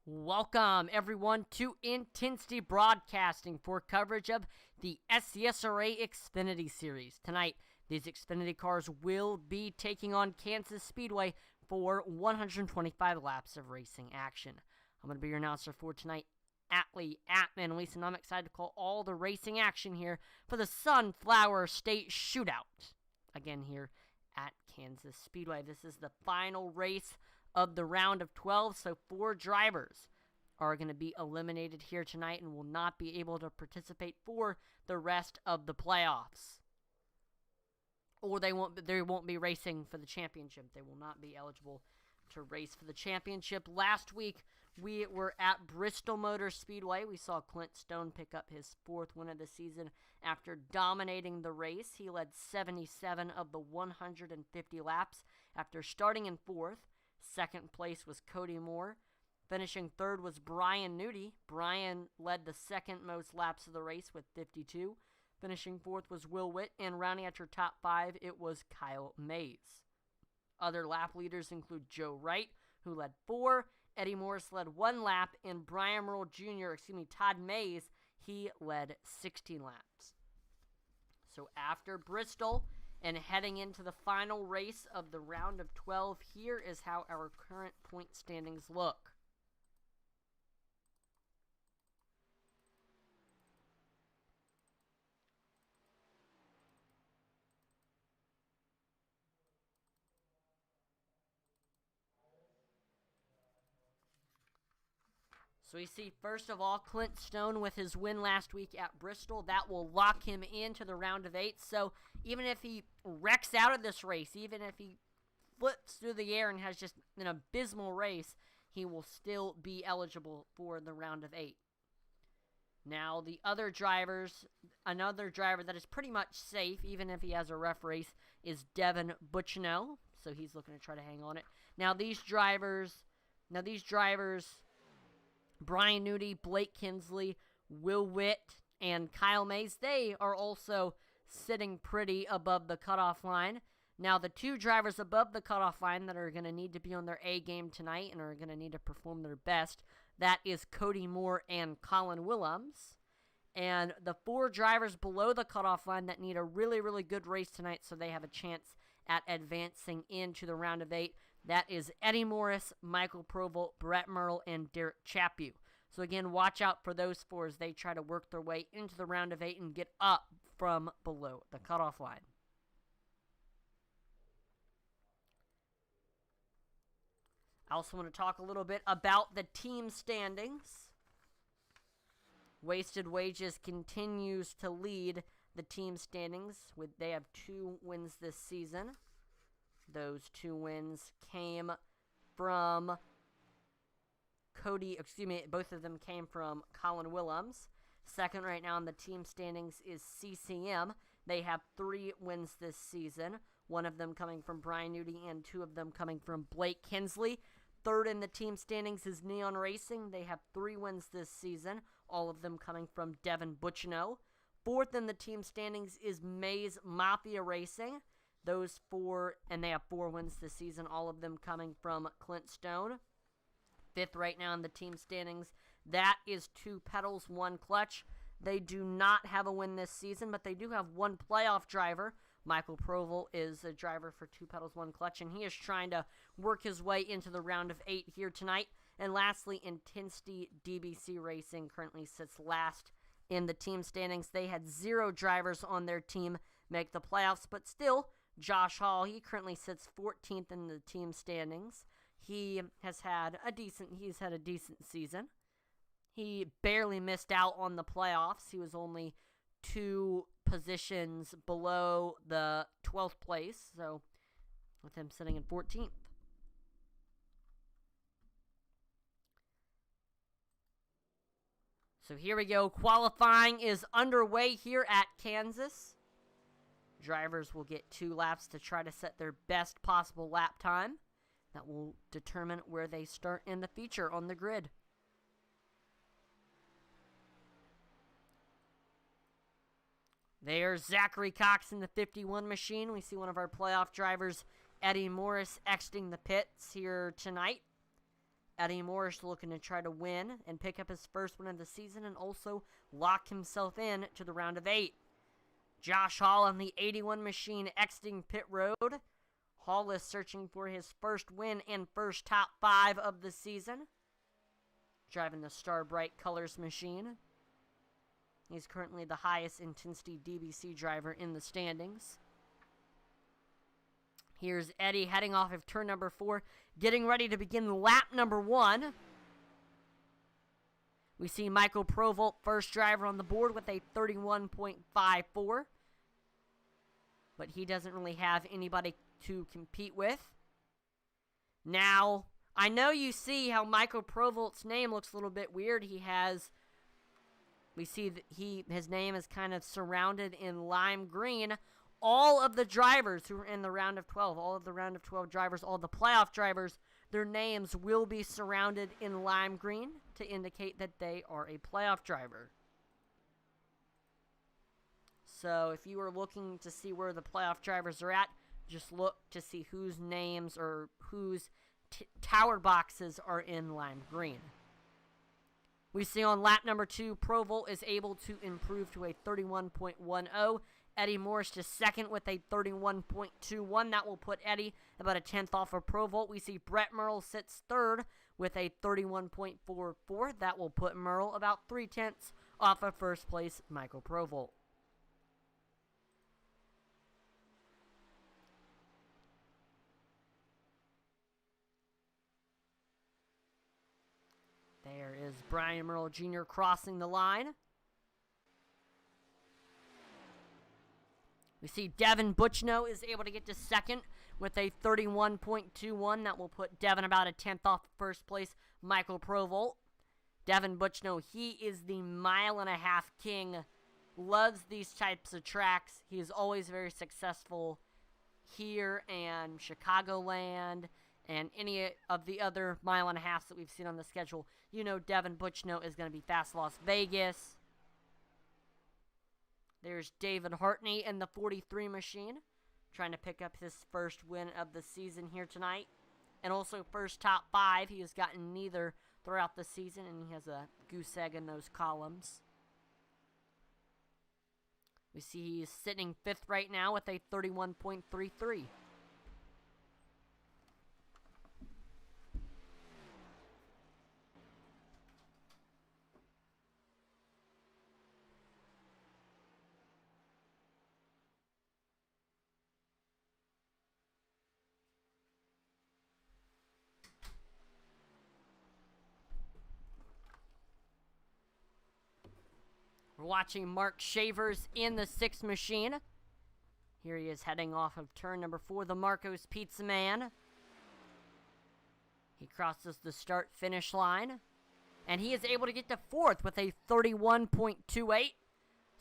Welcome, everyone, to Intensity Broadcasting for coverage of the SCSRA Xfinity Series. Tonight, these Xfinity cars will be taking on Kansas Speedway for 125 laps of racing action. I'm going to be your announcer for tonight, Atlee Atman. Lisa, and I'm excited to call all the racing action here for the Sunflower State Shootout. Again, here at Kansas Speedway. This is the final race of the round of 12, so 4 drivers are going to be eliminated here tonight and will not be able to participate for the rest of the playoffs. Or they won't be racing for the championship. They will not be eligible to race for the championship. Last week, we were at Bristol Motor Speedway. We saw Clint Stone pick up his 4th win of the season after dominating the race. He led 77 of the 150 laps after starting in 4th. Second place was Cody Moore. Finishing 3rd was Brian Nudie. Brian led the second most laps of the race with 52. Finishing 4th was Will Witt, and rounding out your top 5, it was Kyle Mays. Other lap leaders include Joe Wright, who led 4. Eddie Morris led 1 lap, and Todd Mays, he led 16 laps. So after Bristol, and heading into the final race of the round of 12, here is how our current point standings look. So we see, first of all, Clint Stone with his win last week at Bristol. That will lock him into the round of 8. So even if he wrecks out of this race, even if he flips through the air and has just an abysmal race, he will still be eligible for the round of 8. Now, the other drivers, another driver that is pretty much safe, even if he has a rough race, is Devin Buchnell. So he's looking to try to hang on it. Now, these drivers, Brian Nudie, Blake Kinsley, Will Witt, and Kyle Mays, they are also sitting pretty above the cutoff line. Now, the two drivers above the cutoff line that are going to need to be on their A game tonight and are going to need to perform their best, that is Cody Moore and Colin Willems. And the 4 drivers below the cutoff line that need a really, really good race tonight so they have a chance at advancing into the round of 8, that is Eddie Morris, Michael Provolt, Brett Merle, and Derek Chaput. So again, watch out for those 4 as they try to work their way into the round of 8 and get up from below the cutoff line. I also want to talk a little bit about the team standings. Wasted Wages continues to lead the team standings. They have 2 wins this season. Those 2 wins came from both of them came from Colin Willems. Second right now in the team standings is CCM. They have 3 wins this season. 1 of them coming from Brian Nudie and 2 of them coming from Blake Kinsley. Third in the team standings is Neon Racing. They have 3 wins this season, all of them coming from Devin Buchnell. Fourth in the team standings is Mays Mafia Racing. Those 4, and they have 4 wins this season, all of them coming from Clint Stone. Fifth right now in the team standings, that is 2 Pedals, 1 Clutch. They do not have a win this season, but they do have 1 playoff driver. Michael Provolt is a driver for 2 Pedals, 1 Clutch, and he is trying to work his way into the round of 8 here tonight. And lastly, Intensity DBC Racing currently sits last in the team standings. They had 0 drivers on their team make the playoffs, but still, Josh Hall, he currently sits 14th in the team standings. He's had a decent season. He barely missed out on the playoffs. He was only 2 positions below the 12th place, so with him sitting in 14th. So here we go. Qualifying is underway here at Kansas. Drivers will get 2 laps to try to set their best possible lap time. That will determine where they start in the feature on the grid. There's Zachary Cox in the 51 machine. We see one of our playoff drivers, Eddie Morris, exiting the pits here tonight. Eddie Morris looking to try to win and pick up his first win of the season and also lock himself in to the round of 8. Josh Hall on the 81 machine exiting pit road. Hall is searching for his first win and first top 5 of the season. Driving the Star Bright Colors machine. He's currently the highest intensity DBC driver in the standings. Here's Eddie heading off of turn number 4, getting ready to begin lap number 1. We see Michael Provolt, first driver on the board with a 31.54. But he doesn't really have anybody to compete with. Now, I know you see how Michael Provolt's name looks a little bit weird. We see that his name is kind of surrounded in lime green. All of the drivers who are in the round of 12, all of the round of 12 drivers, all the playoff drivers, their names will be surrounded in lime green to indicate that they are a playoff driver. So if you are looking to see where the playoff drivers are at, just look to see whose names or whose tower boxes are in lime green. We see on lap number 2, Provolt is able to improve to a 31.10. Eddie Morris just second with a 31.21. That will put Eddie about a 10th off of Provolt. We see Brett Merle sits third with a 31.44. That will put Merle about 0.3 off of first place Michael Provolt. There is Brian Merle Jr. crossing the line. We see Devin Butchno is able to get to second with a 31.21. That will put Devin about a 10th off first place, Michael Provolt. Devin Butchno, he is the mile-and-a-half king. Loves these types of tracks. He is always very successful here and Chicagoland and any of the other mile-and-a-halves that we've seen on the schedule. You know Devin Butchno is going to be fast Las Vegas. There's David Hartney in the 43 machine, trying to pick up his first win of the season here tonight. And also first top 5. He has gotten neither throughout the season, and he has a goose egg in those columns. We see he's sitting 5th right now with a 31.33. We're watching Mark Shavers in the 6th machine. Here he is heading off of turn number 4, the Marco's Pizza Man. He crosses the start-finish line. And he is able to get to 4th with a 31.28.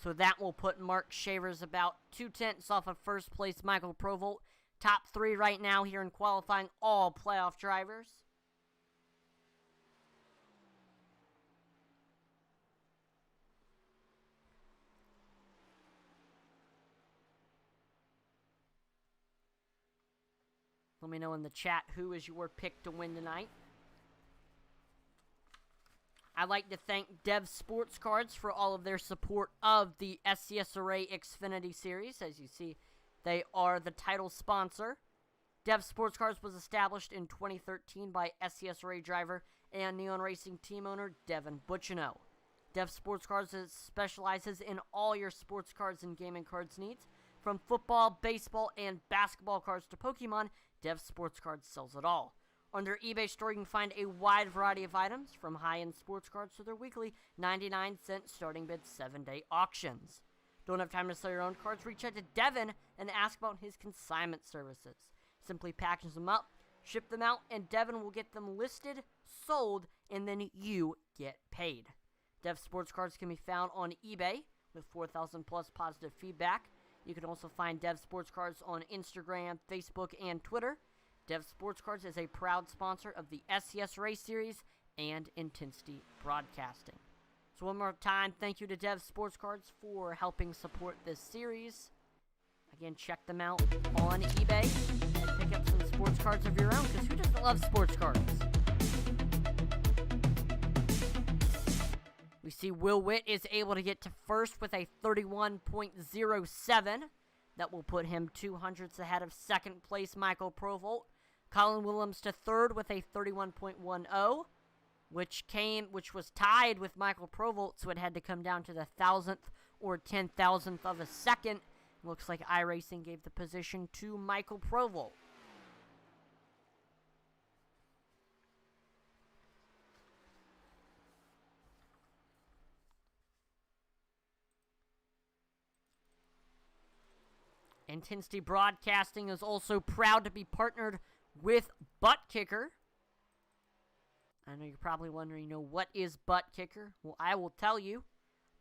So that will put Mark Shavers about 2/10 off of first place, Michael Provolt. Top 3 right now here in qualifying, all playoff drivers. Let me know in the chat who is your pick to win tonight. I'd like to thank Dev Sports Cards for all of their support of the SCSRA Xfinity Series. As you see, they are the title sponsor. Dev Sports Cards was established in 2013 by SCSRA driver and Neon Racing team owner Devin Butchno. Dev Sports Cards specializes in all your sports cards and gaming cards needs. From football, baseball, and basketball cards to Pokemon, Dev Sports Cards sells it all. On their eBay store, you can find a wide variety of items, from high-end sports cards to their weekly 99-cent starting bid 7-day auctions. Don't have time to sell your own cards? Reach out to Devin and ask about his consignment services. Simply package them up, ship them out, and Devin will get them listed, sold, and then you get paid. Dev Sports Cards can be found on eBay with 4,000 plus positive feedback. You can also find Dev Sports Cards on Instagram, Facebook, and Twitter. Dev Sports Cards is a proud sponsor of the SCSRA Series and Intensity Broadcasting. So one more time, thank you to Dev Sports Cards for helping support this series. Again, check them out on eBay and pick up some sports cards of your own, because who doesn't love sports cards? We see Will Witt is able to get to first with a 31.07. That will put him 200ths ahead of second place, Michael Provolt. Colin Williams to third with a 31.10, which was tied with Michael Provolt, so it had to come down to the 1,000th or 10,000th of a second. Looks like iRacing gave the position to Michael Provolt. Intensity Broadcasting is also proud to be partnered with Butt Kicker. I know you're probably wondering, what is Butt Kicker? Well, I will tell you.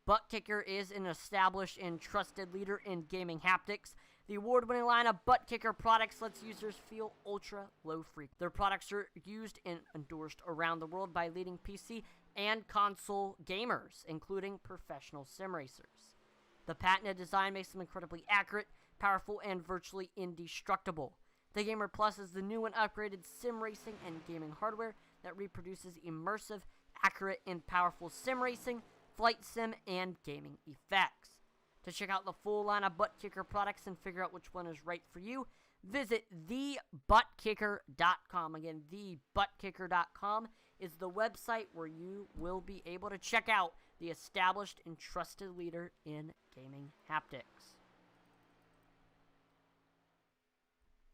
Butt Kicker is an established and trusted leader in gaming haptics. The award-winning line of Butt Kicker products lets users feel ultra low freak. Their products are used and endorsed around the world by leading PC and console gamers, including professional sim racers. The patented design makes them incredibly accurate, powerful, and virtually indestructible. The Gamer Plus is the new and upgraded sim racing and gaming hardware that reproduces immersive, accurate, and powerful sim racing, flight sim, and gaming effects. To check out the full line of Butt Kicker products and figure out which one is right for you, visit thebuttkicker.com. Again, thebuttkicker.com is the website where you will be able to check out the established and trusted leader in gaming haptics.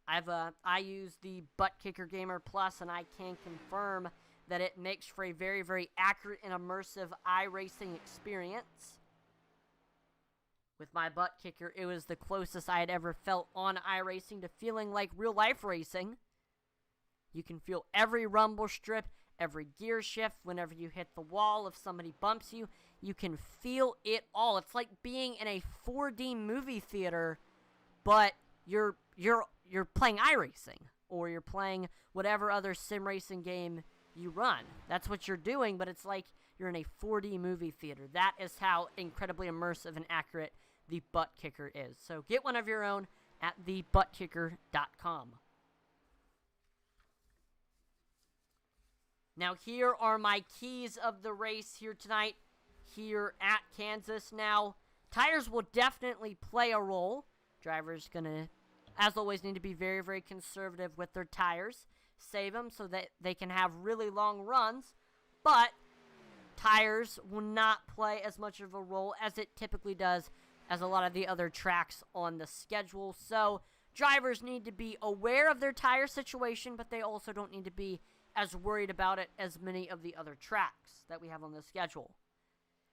I use the Butt Kicker Gamer Plus, and I can confirm that it makes for a very, very accurate and immersive iRacing experience. With my butt kicker, it was the closest I had ever felt on iRacing to feeling like real-life racing. You can feel every rumble strip, every gear shift, whenever you hit the wall, if somebody bumps you, you can feel it all. It's like being in a 4D movie theater, but you're playing iRacing, or you're playing whatever other sim racing game you run. That's what you're doing, but it's like you're in a 4D movie theater. That is how incredibly immersive and accurate the butt kicker is. So get one of your own at thebuttkicker.com. Now here are my keys of the race here tonight, here at Kansas. Now, tires will definitely play a role. Drivers gonna, as always, need to be very, very conservative with their tires. Save them so that they can have really long runs, but tires will not play as much of a role as it typically does as a lot of the other tracks on the schedule. So drivers need to be aware of their tire situation, but they also don't need to be as worried about it as many of the other tracks that we have on the schedule.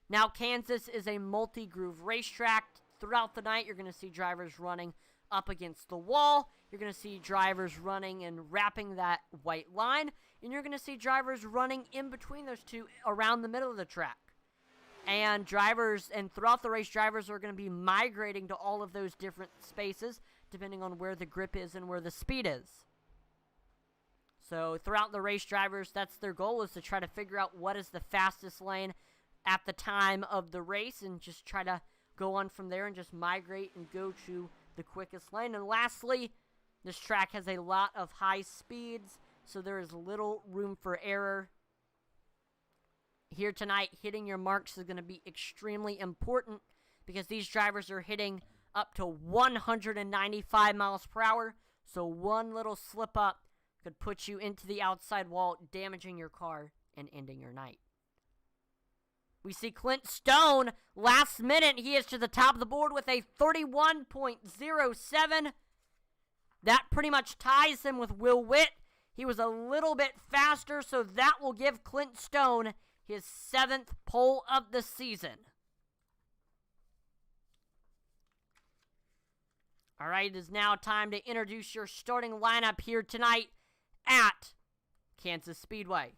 Now, Kansas is a multi-groove racetrack. Throughout the night, you're going to see drivers running up against the wall. You're going to see drivers running and wrapping that white line. And you're going to see drivers running in between those two around the middle of the track. And throughout the race, drivers are going to be migrating to all of those different spaces, depending on where the grip is and where the speed is. So throughout the race, drivers, that's their goal, is to try to figure out what is the fastest lane at the time of the race and just try to go on from there and just migrate and go to the quickest lane. And lastly, this track has a lot of high speeds, so there is little room for error. Here tonight, hitting your marks is going to be extremely important because these drivers are hitting up to 195 miles per hour, so one little slip up could put you into the outside wall, damaging your car and ending your night. We see Clint Stone, last minute, he is to the top of the board with a 31.07. That pretty much ties him with Will Witt. He was a little bit faster, so that will give Clint Stone his 7th pole of the season. All right, it is now time to introduce your starting lineup here tonight at Kansas Speedway.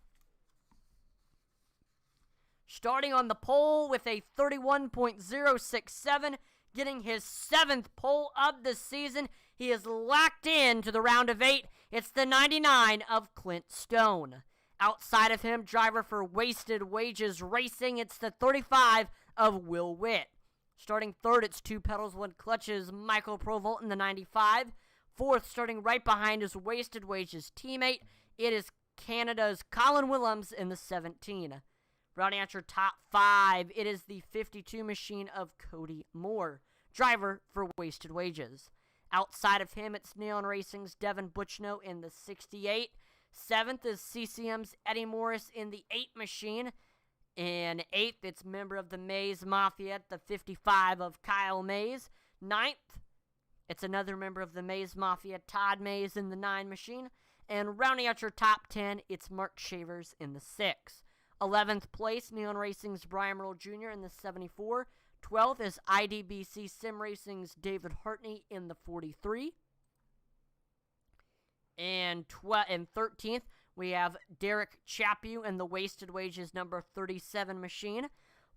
Starting on the pole with a 31.067, getting his 7th pole of the season. He is locked in to the round of 8. It's the 99 of Clint Stone. Outside of him, driver for Wasted Wages Racing, it's the 35 of Will Witt. Starting third, it's 2 pedals, 1 clutches, Michael Provolt in the 95. Fourth, starting right behind, is Wasted Wages teammate. It is Canada's Colin Willems in the 17. Rounding out your top 5, it is the 52 machine of Cody Moore, driver for Wasted Wages. Outside of him, it's Neon Racing's Devin Butchno in the 68. 7th is CCM's Eddie Morris in the 8 machine. In 8th, it's member of the Mays Mafia, the 55 of Kyle Mays. 9th, it's another member of the Mays Mafia, Todd Mays in the 9 machine. And rounding out your top 10, it's Mark Shavers in the 6. 11th place, Neon Racing's Brian Merle Jr. in the 74. 12th is IDBC Sim Racing's David Hartney in the 43. And 13th, we have Derek Chaput in the Wasted Wages number 37 machine.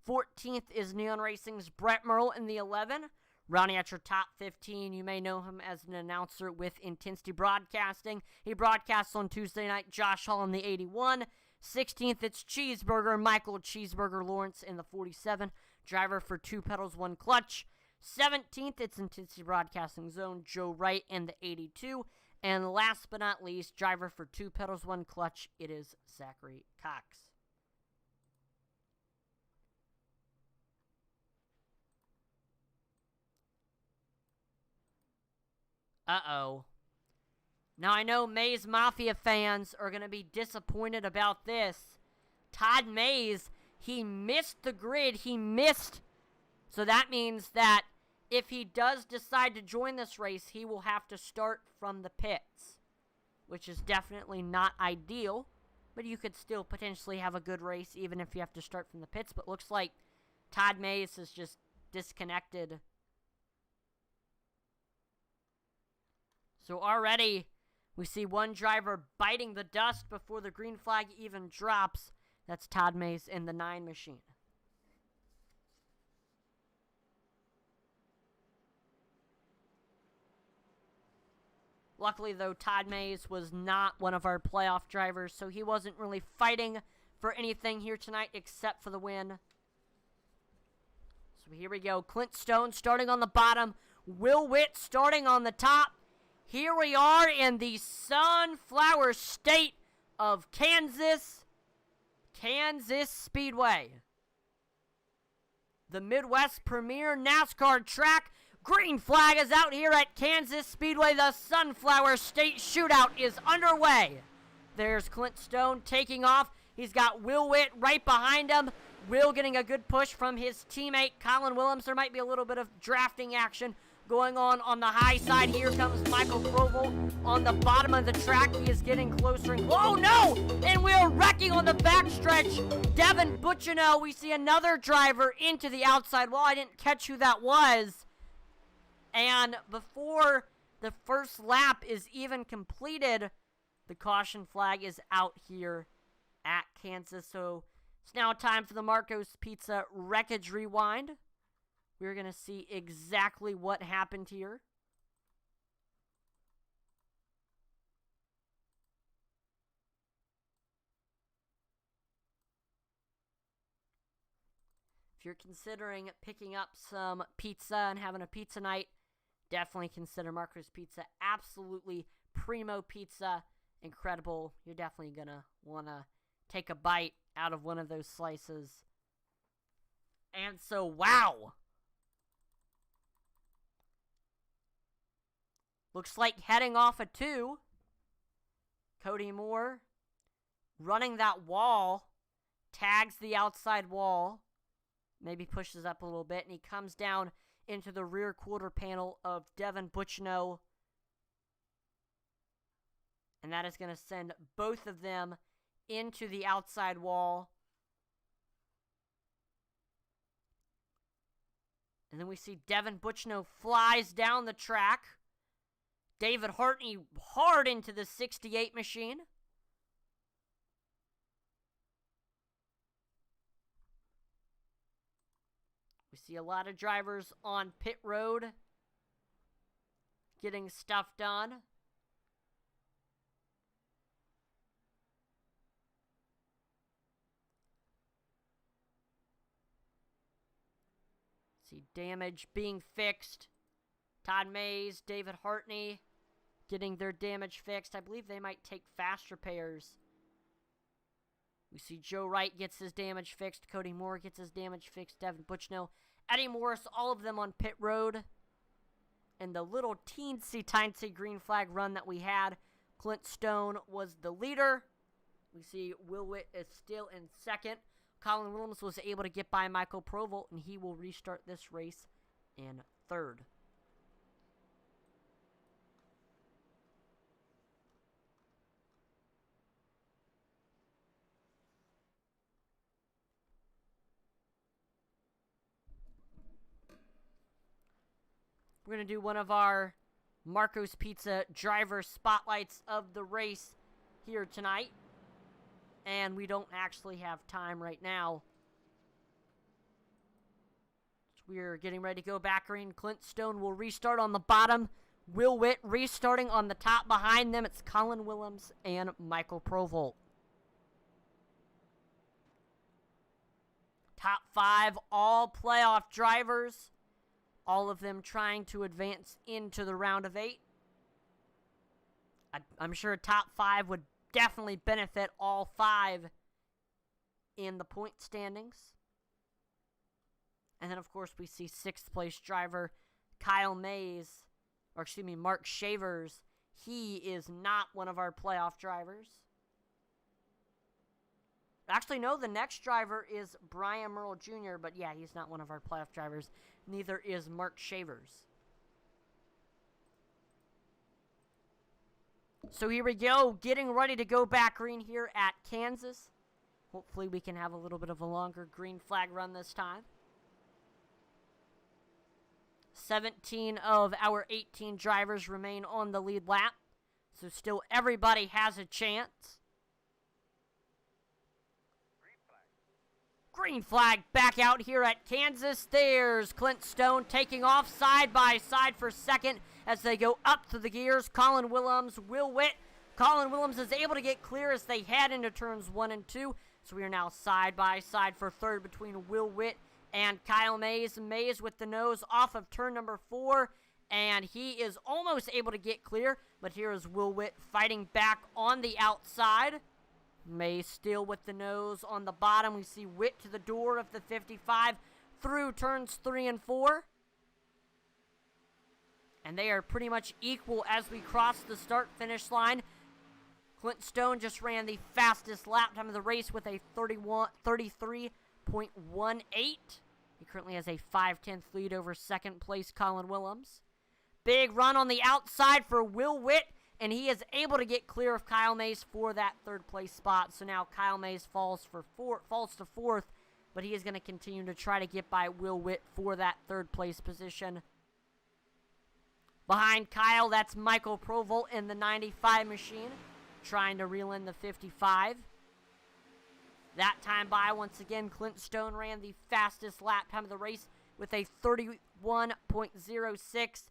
14th is Neon Racing's Brett Merle in the 11. Rounding out your top 15, you may know him as an announcer with Intensity Broadcasting. He broadcasts on Tuesday night, Josh Hall in the 81. 16th, it's Cheeseburger, Michael Cheeseburger Lawrence in the 47. Driver for 2 pedals, 1 clutch. 17th, it's Intensity Broadcasting Zone, Joe Wright in the 82. And last but not least, driver for 2 pedals, 1 clutch, it is Zachary Cox. Uh-oh. Now, I know Mays Mafia fans are going to be disappointed about this. Todd Mays, he missed the grid. He missed. So that means that if he does decide to join this race, he will have to start from the pits, which is definitely not ideal. but you could still potentially have a good race even if you have to start from the pits. But looks like Todd Mays is just disconnected. So already we see one driver biting the dust before the green flag even drops. That's Todd Mays in the 9 machine. Luckily, though, Todd Mays was not one of our playoff drivers, so he wasn't really fighting for anything here tonight except for the win. So here we go. Clint Stone starting on the bottom. Will Witt starting on the top. Here we are in the Sunflower State of Kansas Speedway. The Midwest premier NASCAR track. Green flag is out here at Kansas Speedway. The Sunflower State Shootout is underway. There's Clint Stone taking off. He's got Will Witt right behind him. Will getting a good push from his teammate, Colin Willems. There might be a little bit of drafting action going on the high side. Here comes Michael Provolt on the bottom of the track. He is getting closer and oh no! And we're wrecking on the backstretch. Devin Bucciano, we see another driver into the outside wall. I didn't catch who that was. And before the first lap is even completed, the caution flag is out here at Kansas. So it's now time for the Marco's Pizza Wreckage Rewind. We're going to see exactly what happened here. If you're considering picking up some pizza and having a pizza night, definitely consider Marco's Pizza. Absolutely primo pizza. Incredible. You're definitely going to want to take a bite out of one of those slices. And so, wow. Looks like heading off a 2. Cody Moore running that wall. Tags the outside wall. Maybe pushes up a little bit. And he comes down into the rear quarter panel of Devin Bucciano. And that is going to send both of them into the outside wall. And then we see Devin Bucciano flies down the track. David Hartney hard into the 68 machine. We see a lot of drivers on pit road getting stuff done. See damage being fixed. Todd Mays, David Hartney getting their damage fixed. I believe they might take fast repairs. We see Joe Wright gets his damage fixed. Cody Moore gets his damage fixed. Devin Bucciano, Eddie Morris, all of them on pit road. And the little teensy-tiny green flag run that we had, Clint Stone was the leader. We see Will Witt is still in second. Colin Williams was able to get by Michael Provolt, and he will restart this race in third. We're going to do one of our Marco's Pizza driver spotlights of the race here tonight. And we don't actually have time right now. So we're getting ready to go back green. Clint Stone will restart on the bottom. Will Witt restarting on the top behind them. It's Colin Willems and Michael Provolt. Top 5 all playoff drivers. All of them trying to advance into the round of 8. I'm sure top 5 would definitely benefit all 5 in the point standings. And then, of course, we see 6th place driver Mark Shavers. He is not one of our playoff drivers. Actually, no, the next driver is Brian Merle Jr., but yeah, he's not one of our playoff drivers. Neither is Mark Shavers. So here we go, getting ready to go back green here at Kansas. Hopefully we can have a little bit of a longer green flag run this time. 17 of our 18 drivers remain on the lead lap. So still everybody has a chance. Green flag back out here at Kansas. There's Clint Stone taking off side by side for second as they go up to the gears. Colin Willems, Will Witt. Colin Willems is able to get clear as they head into turns 1 and 2. So we are now side by side for third between Will Witt and Kyle Mays. Mays with the nose off of turn number 4. And he is almost able to get clear. But here is Will Witt fighting back on the outside. Mays still with the nose on the bottom. We see Witt to the door of the 55 through turns 3 and 4. And they are pretty much equal as we cross the start-finish line. Clint Stone just ran the fastest lap time of the race with a 33.18. He currently has a 5/10 lead over second place Colin Willems. Big run on the outside for Will Witt, and he is able to get clear of Kyle Mays for that third place spot. So now Kyle Mays falls to fourth, but he is going to continue to try to get by Will Witt for that third place position. Behind Kyle, that's Michael Provolt in the 95 machine, trying to reel in the 55. That time by, once again, Clint Stone ran the fastest lap time of the race with a 31.06.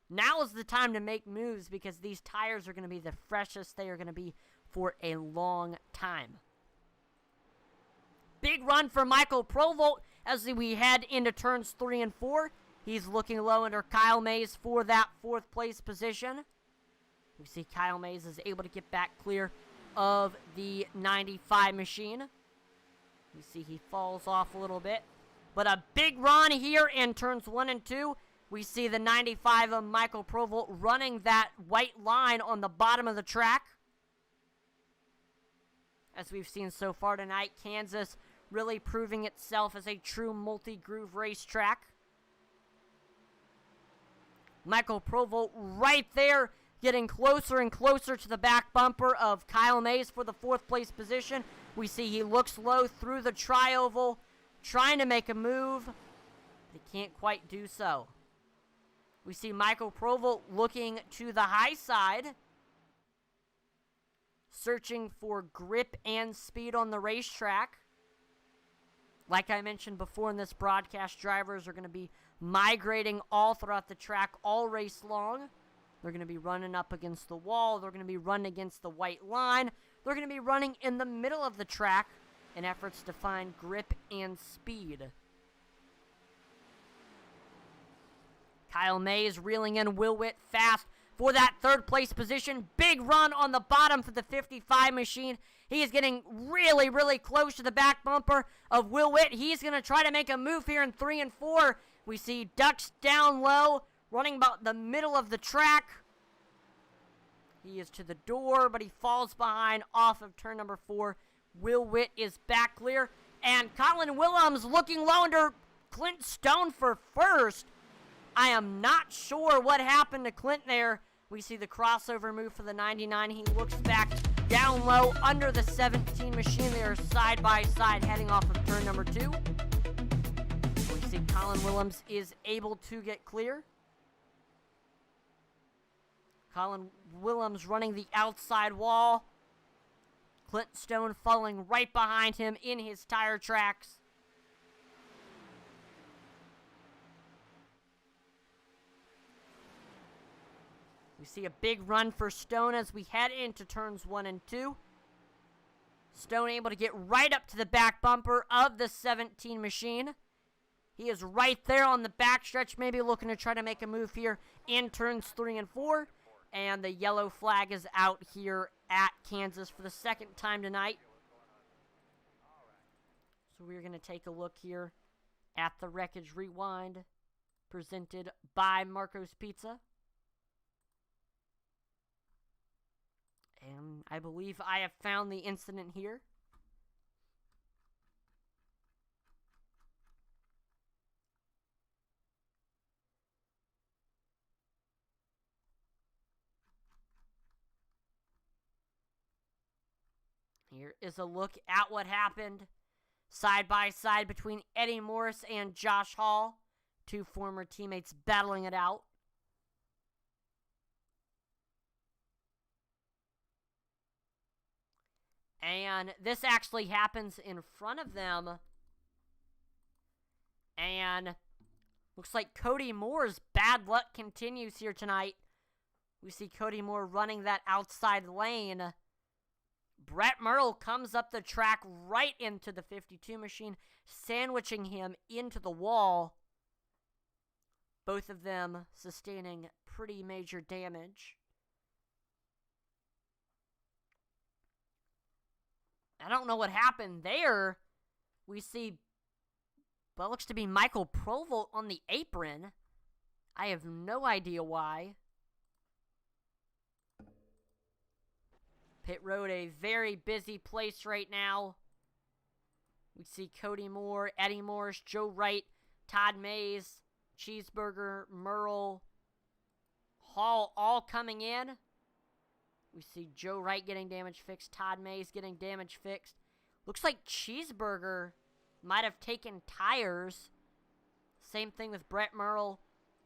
Now is the time to make moves because these tires are going to be the freshest they are going to be for a long time. Big run for Michael Provolt as we head into turns 3 and 4. He's looking low under Kyle Mays for that fourth place position. We see Kyle Mays is able to get back clear of the 95 machine. We see he falls off a little bit. But a big run here in turns 1 and 2. We see the 95 of Michael Provolt running that white line on the bottom of the track. As we've seen so far tonight, Kansas really proving itself as a true multi-groove racetrack. Michael Provolt right there, getting closer and closer to the back bumper of Kyle Mays for the fourth place position. We see he looks low through the tri-oval, trying to make a move. They can't quite do so. We see Michael Provolt looking to the high side, searching for grip and speed on the racetrack. Like I mentioned before in this broadcast, drivers are going to be migrating all throughout the track all race long. They're going to be running up against the wall. They're going to be running against the white line. They're going to be running in the middle of the track in efforts to find grip and speed. Kyle Mays reeling in Will Witt fast for that third place position. Big run on the bottom for the 55 machine. He is getting really, really close to the back bumper of Will Witt. He's going to try to make a move here in 3 and 4. We see Ducks down low, running about the middle of the track. He is to the door, but he falls behind off of turn number 4. Will Witt is back clear. And Colin Willems looking low under Clint Stone for first. I am not sure what happened to Clint there. We see the crossover move for the 99. He looks back down low under the 17 machine. They are side by side heading off of turn number 2. We see Colin Willems is able to get clear. Colin Willems running the outside wall. Clint Stone following right behind him in his tire tracks. We see a big run for Stone as we head into turns 1 and 2. Stone able to get right up to the back bumper of the 17 machine. He is right there on the backstretch, maybe looking to try to make a move here in turns 3 and 4. And the yellow flag is out here at Kansas for the second time tonight. So we're going to take a look here at the Wreckage Rewind presented by Marco's Pizza. And I believe I have found the incident here. Here is a look at what happened. Side by side between Eddie Morris and Josh Hall. Two former teammates battling it out. And this actually happens in front of them. And looks like Cody Moore's bad luck continues here tonight. We see Cody Moore running that outside lane. Brett Merle comes up the track right into the 52 machine, sandwiching him into the wall. Both of them sustaining pretty major damage. I don't know what happened there. We see what looks to be Michael Provolt on the apron. I have no idea why. Pit road, a very busy place right now. We see Cody Moore, Eddie Morris, Joe Wright, Todd Mays, Cheeseburger, Merle, Hall all coming in. We see Joe Wright getting damage fixed, Todd Mays getting damage fixed. Looks like Cheeseburger might have taken tires. Same thing with Brett Merle,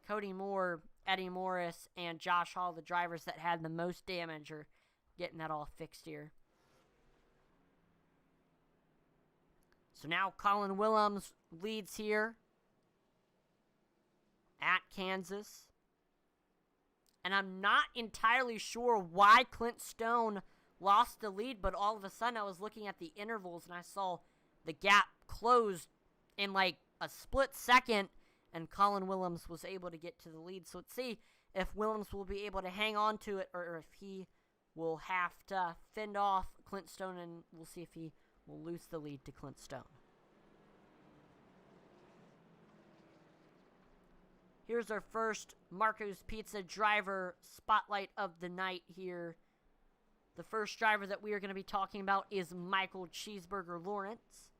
Cody Moore, Eddie Morris, and Josh Hall, the drivers that had the most damage, are getting that all fixed here. So now Colin Willems leads here at Kansas. And I'm not entirely sure why Clint Stone lost the lead, but all of a sudden I was looking at the intervals and I saw the gap closed in like a split second, and Colin Willems was able to get to the lead. So let's see if Willems will be able to hang on to it, or if he will have to fend off Clint Stone, and we'll see if he will lose the lead to Clint Stone. Here's our first Marco's Pizza driver spotlight of the night here. The first driver that we are going to be talking about is Michael Cheeseburger Lawrence.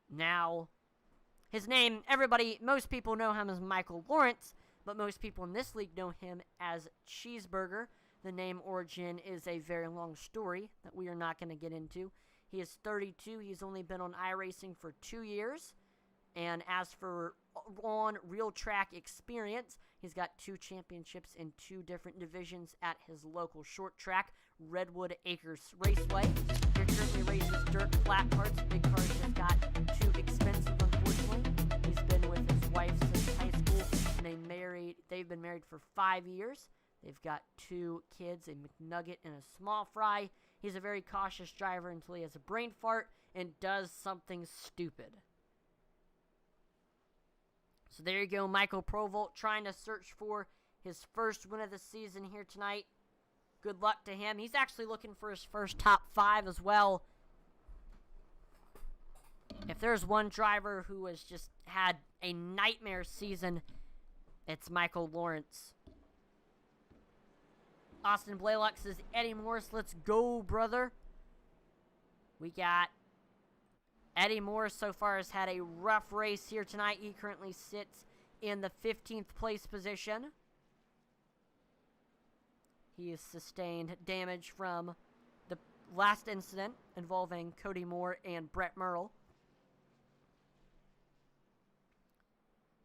Now, his name, most people know him as Michael Lawrence, but most people in this league know him as Cheeseburger. The name origin is a very long story that we are not going to get into. He is 32. He's only been on iRacing for 2 years. And as for on real track experience, he's got 2 championships in 2 different divisions at his local short track, Redwood Acres Raceway. He currently races dirt, flat parts. Big cars just got too expensive, unfortunately. He's been with his wife since high school, and they've been married for 5 years. They've got 2 kids, a McNugget and a small fry. He's a very cautious driver until he has a brain fart and does something stupid. So there you go, Michael Provolt trying to search for his first win of the season here tonight. Good luck to him. He's actually looking for his first top 5 as well. If there's one driver who has just had a nightmare season, it's Michael Lawrence. Austin Blaylock says, Eddie Morris, let's go, brother. We got Eddie Morris so far has had a rough race here tonight. He currently sits in the 15th place position. He has sustained damage from the last incident involving Cody Moore and Brett Merle.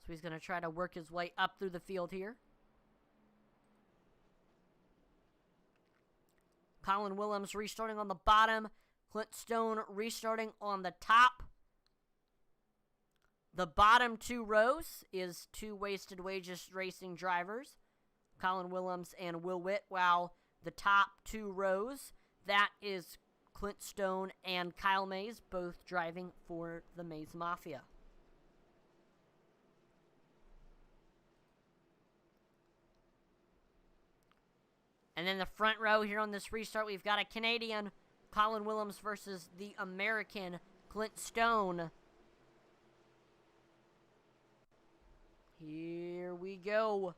So he's going to try to work his way up through the field here. Colin Willems restarting on the bottom. Clint Stone restarting on the top. The bottom 2 rows is 2 Wasted Wages Racing drivers, Colin Willems and Will Witt, while the top 2 rows, that is Clint Stone and Kyle Mays, both driving for the Mays Mafia. And then the front row here on this restart, we've got a Canadian, Colin Willems, versus the American, Clint Stone. Here we go.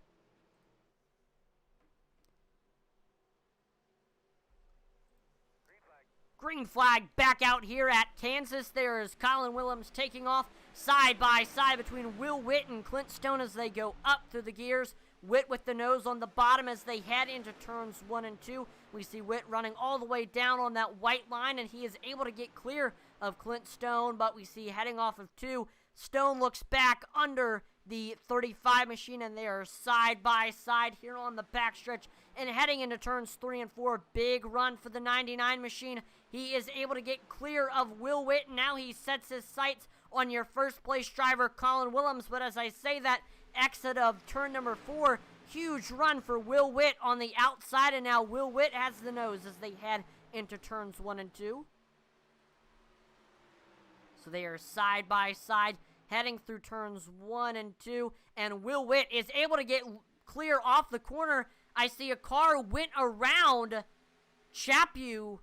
Green flag back out here at Kansas. There is Colin Willems taking off side by side between Will Witt and Clint Stone as they go up through the gears. Witt with the nose on the bottom as they head into turns 1 and 2. We see Witt running all the way down on that white line, and he is able to get clear of Clint Stone, but we see heading off of 2, Stone looks back under the 35 machine, and they are side by side here on the backstretch. And heading into turns 3 and 4, big run for the 99 machine. He is able to get clear of Will Witt. Now he sets his sights on your first place driver, Colin Willems. But as I say that, exit of turn number 4, huge run for Will Witt on the outside. And now Will Witt has the nose as they head into turns 1 and 2. So they are side by side heading through turns 1 and 2. And Will Witt is able to get clear off the corner. I see a car went around Chaput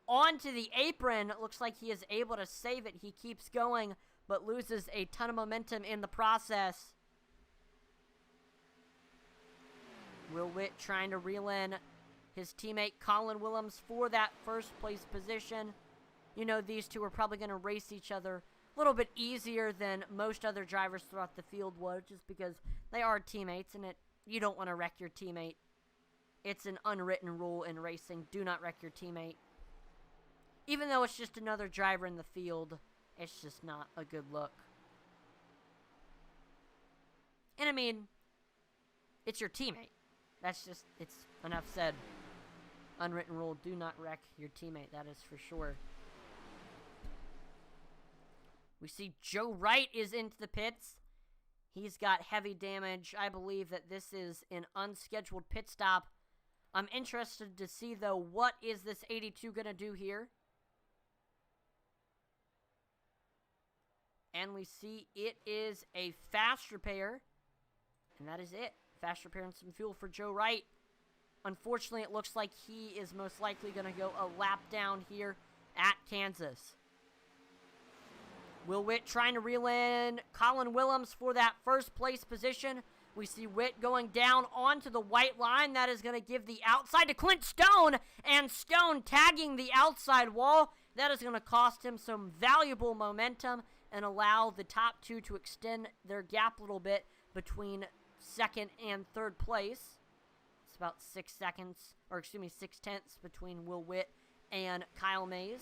onto the apron. It looks like he is able to save it. He keeps going, but loses a ton of momentum in the process. Will Witt trying to reel in his teammate Colin Willems for that first place position. You know, these two are probably going to race each other a little bit easier than most other drivers throughout the field would, just because they are teammates, and you don't want to wreck your teammate. It's an unwritten rule in racing. Do not wreck your teammate. Even though it's just another driver in the field, it's just not a good look. And I mean, it's your teammate. It's enough said. Unwritten rule, do not wreck your teammate. That is for sure. We see Joe Wright is into the pits. He's got heavy damage. I believe that this is an unscheduled pit stop. I'm interested to see, though, what is this 82 going to do here? And we see it is a fast repair. And that is it. Fast repair and some fuel for Joe Wright. Unfortunately, it looks like he is most likely going to go a lap down here at Kansas. Will Witt trying to reel in Colin Willems for that first place position. We see Witt going down onto the white line. That is going to give the outside to Clint Stone. And Stone tagging the outside wall. That is going to cost him some valuable momentum and allow the top two to extend their gap a little bit between second and third place. It's about 6 tenths between Will Witt and Kyle Mays.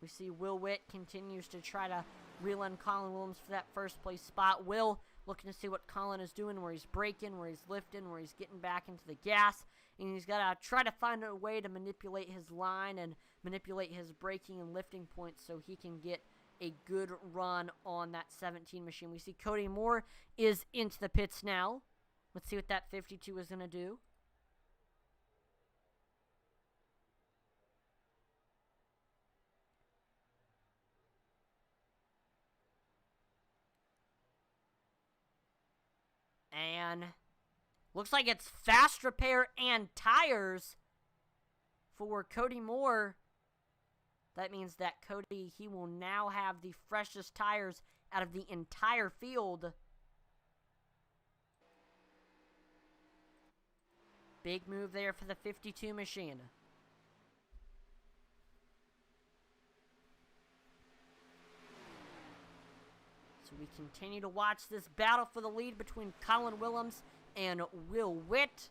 We see Will Witt continues to try to reel in Colin Willems for that first place spot. Will looking to see what Colin is doing, where he's braking, where he's lifting, where he's getting back into the gas. And he's got to try to find a way to manipulate his line and manipulate his braking and lifting points so he can get a good run on that 17 machine. We see Cody Moore is into the pits now. Let's see what that 52 is going to do. And looks like it's fast repair and tires for Cody Moore. That means that Cody, he will now have the freshest tires out of the entire field. Big move there for the 52 machine. So we continue to watch this battle for the lead between Colin Willems and Will Witt.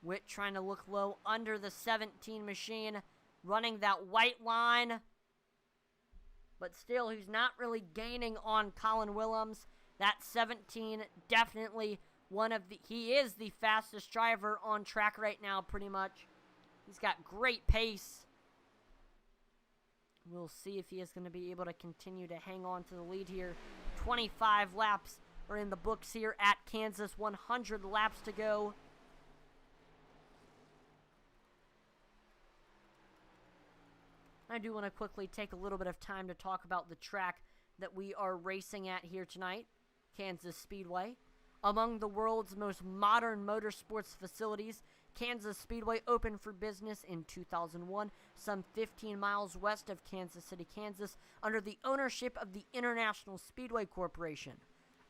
Witt trying to look low under the 17 machine, running that white line. But still, he's not really gaining on Colin Willems. That 17 definitely he is the fastest driver on track right now, pretty much. He's got great pace. We'll see if he is going to be able to continue to hang on to the lead here. 25 laps are in the books here at Kansas. 100 laps to go. I do want to quickly take a little bit of time to talk about the track that we are racing at here tonight, Kansas Speedway. Among the world's most modern motorsports facilities, Kansas Speedway opened for business in 2001, some 15 miles west of Kansas City, Kansas, under the ownership of the International Speedway Corporation.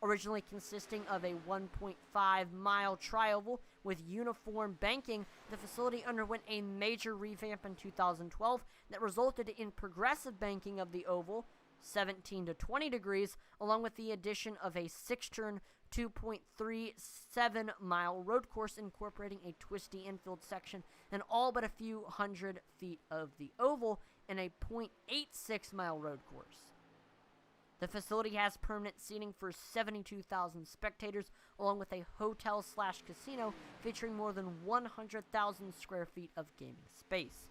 Originally consisting of a 1.5-mile tri-oval with uniform banking, the facility underwent a major revamp in 2012 that resulted in progressive banking of the oval, 17 to 20 degrees, along with the addition of a 6-turn, 2.37-mile road course incorporating a twisty infield section and all but a few hundred feet of the oval and a 0.86-mile road course. The facility has permanent seating for 72,000 spectators, along with a hotel/casino featuring more than 100,000 square feet of gaming space.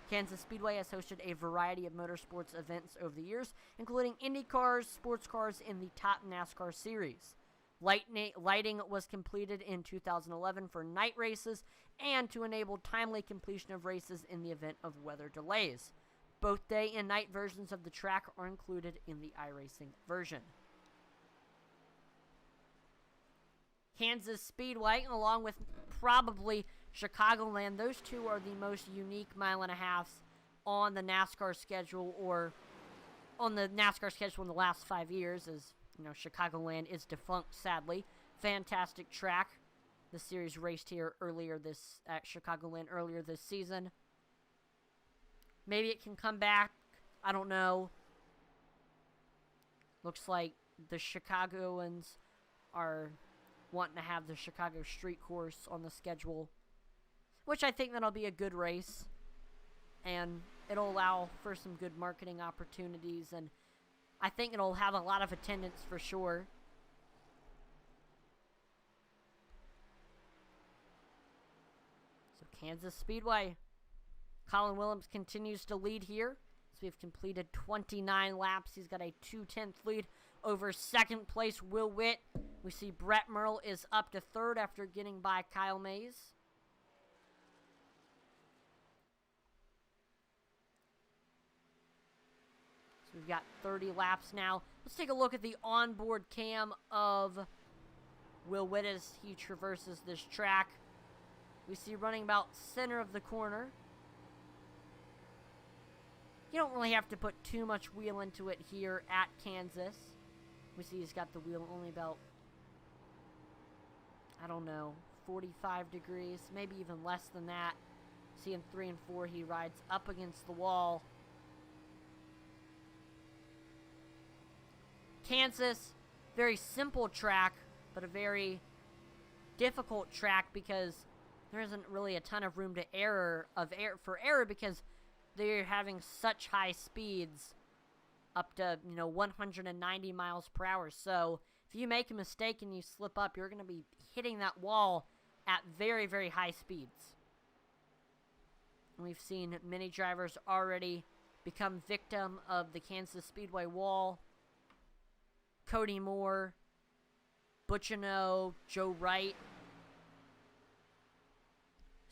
Kansas Speedway has hosted a variety of motorsports events over the years, including Indy cars, sports cars, and the top NASCAR series. Lighting was completed in 2011 for night races and to enable timely completion of races in the event of weather delays. Both day and night versions of the track are included in the iRacing version. Kansas Speedway, along with probably Chicagoland, those two are the most unique mile and a halves on the NASCAR schedule, or on the NASCAR schedule in the last 5 years, as you know, Chicagoland is defunct, sadly. Fantastic track. The series raced here at Chicagoland earlier this season. Maybe it can come back. I don't know. Looks like the Chicagoans are wanting to have the Chicago Street Course on the schedule, which I think that'll be a good race, and it'll allow for some good marketing opportunities, and I think it'll have a lot of attendance for sure. So Kansas Speedway. Colin Willems continues to lead here, as we've completed 29 laps. He's got a 2/10 lead over second place Will Witt. We see Brett Merle is up to third after getting by Kyle Mays. So we've got 30 laps now. Let's take a look at the onboard cam of Will Witt as he traverses this track. We see running about center of the corner. You don't really have to put too much wheel into it here at Kansas. We see he's got the wheel only about, I don't know, 45 degrees, maybe even less than that. See in 3 and 4, he rides up against the wall. Kansas, very simple track, but a very difficult track because there isn't really a ton of room to error because they're having such high speeds, up to 190 miles per hour. So if you make a mistake and you slip up, you're going to be hitting that wall at very, very high speeds. And we've seen many drivers already become victim of the Kansas Speedway wall. Cody Moore, Butchino, Joe Wright.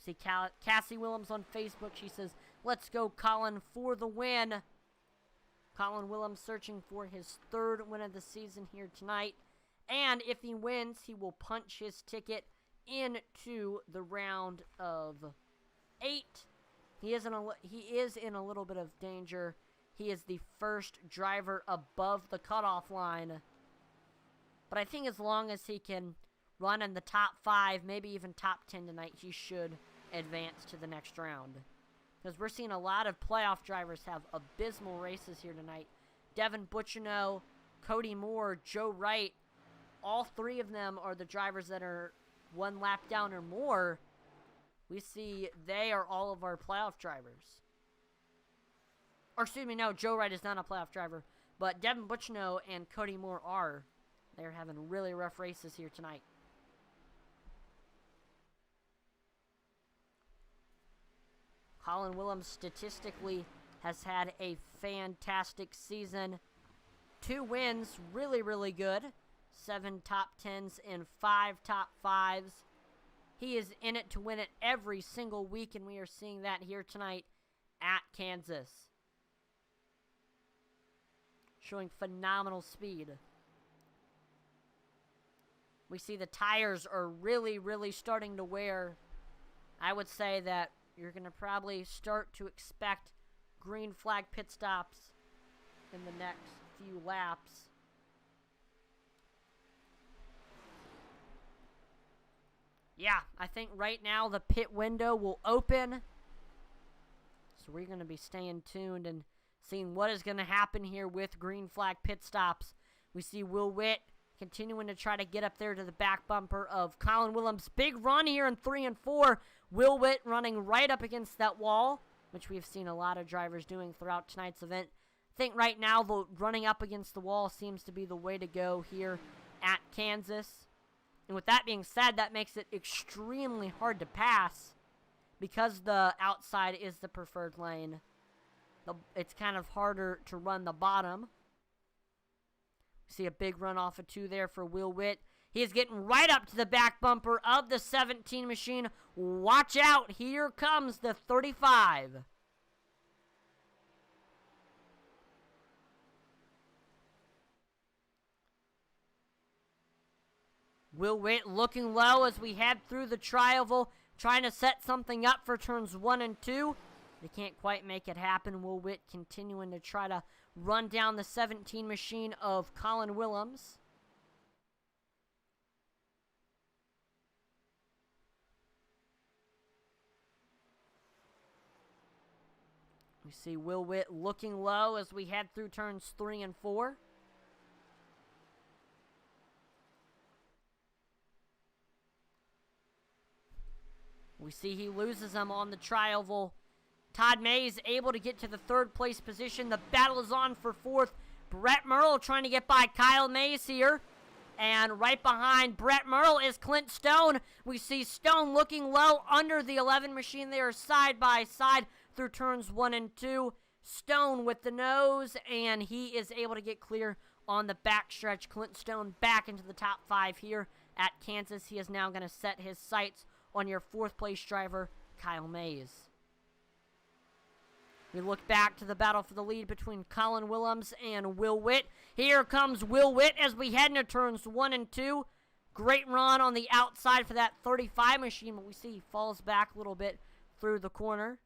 See Cassie Willems on Facebook. She says, "Let's go, Colin, for the win." Colin Willems searching for his 3rd win of the season here tonight. And if he wins, he will punch his ticket into the round of 8. He is in a little bit of danger. He is the first driver above the cutoff line. But I think as long as he can run in the top 5, maybe even top 10 tonight, he should advance to the next round. Because we're seeing a lot of playoff drivers have abysmal races here tonight. Devin Butchino, Cody Moore, Joe Wright, all 3 of them are the drivers that are 1 lap down or more. We see they are all of our playoff drivers. Or excuse me, no, Joe Wright is not a playoff driver, but Devin Butchino and Cody Moore are. They're having really rough races here tonight. Colin Willems statistically has had a fantastic season. 2 wins, really, really good. 7 top 10s and 5 top 5s. He is in it to win it every single week, and we are seeing that here tonight at Kansas. Showing phenomenal speed. We see the tires are really, really starting to wear. I would say that you're going to probably start to expect green flag pit stops in the next few laps. Yeah, I think right now the pit window will open. So we're going to be staying tuned and seeing what is going to happen here with green flag pit stops. We see Will Witt continuing to try to get up there to the back bumper of Colin Willems. Big run here in 3 and 4. Will Witt running right up against that wall, which we've seen a lot of drivers doing throughout tonight's event. I think right now the running up against the wall seems to be the way to go here at Kansas. And with that being said, that makes it extremely hard to pass because the outside is the preferred lane. It's kind of harder to run the bottom. See a big run off of 2 there for Will Witt. He is getting right up to the back bumper of the 17 machine. Watch out. Here comes the 35. Will Witt looking low as we head through the tri-oval, trying to set something up for turns 1 and 2. They can't quite make it happen. Will Witt continuing to try to run down the 17 machine of Colin Willems. We see Will Witt looking low as we head through turns 3 and 4. We see he loses them on the tri-oval. Todd Mays able to get to the 3rd place position. The battle is on for 4th. Brett Merle trying to get by Kyle Mays here. And right behind Brett Merle is Clint Stone. We see Stone looking low under the 11 machine. They are side by side through turns 1 and 2. Stone with the nose, and he is able to get clear on the backstretch. Clint Stone back into the top 5 here at Kansas. He is now going to set his sights on your 4th place driver, Kyle Mays. We look back to the battle for the lead between Colin Willems and Will Witt. Here comes Will Witt as we head into turns 1 and 2. Great run on the outside for that 35 machine, but we see he falls back a little bit through the corner.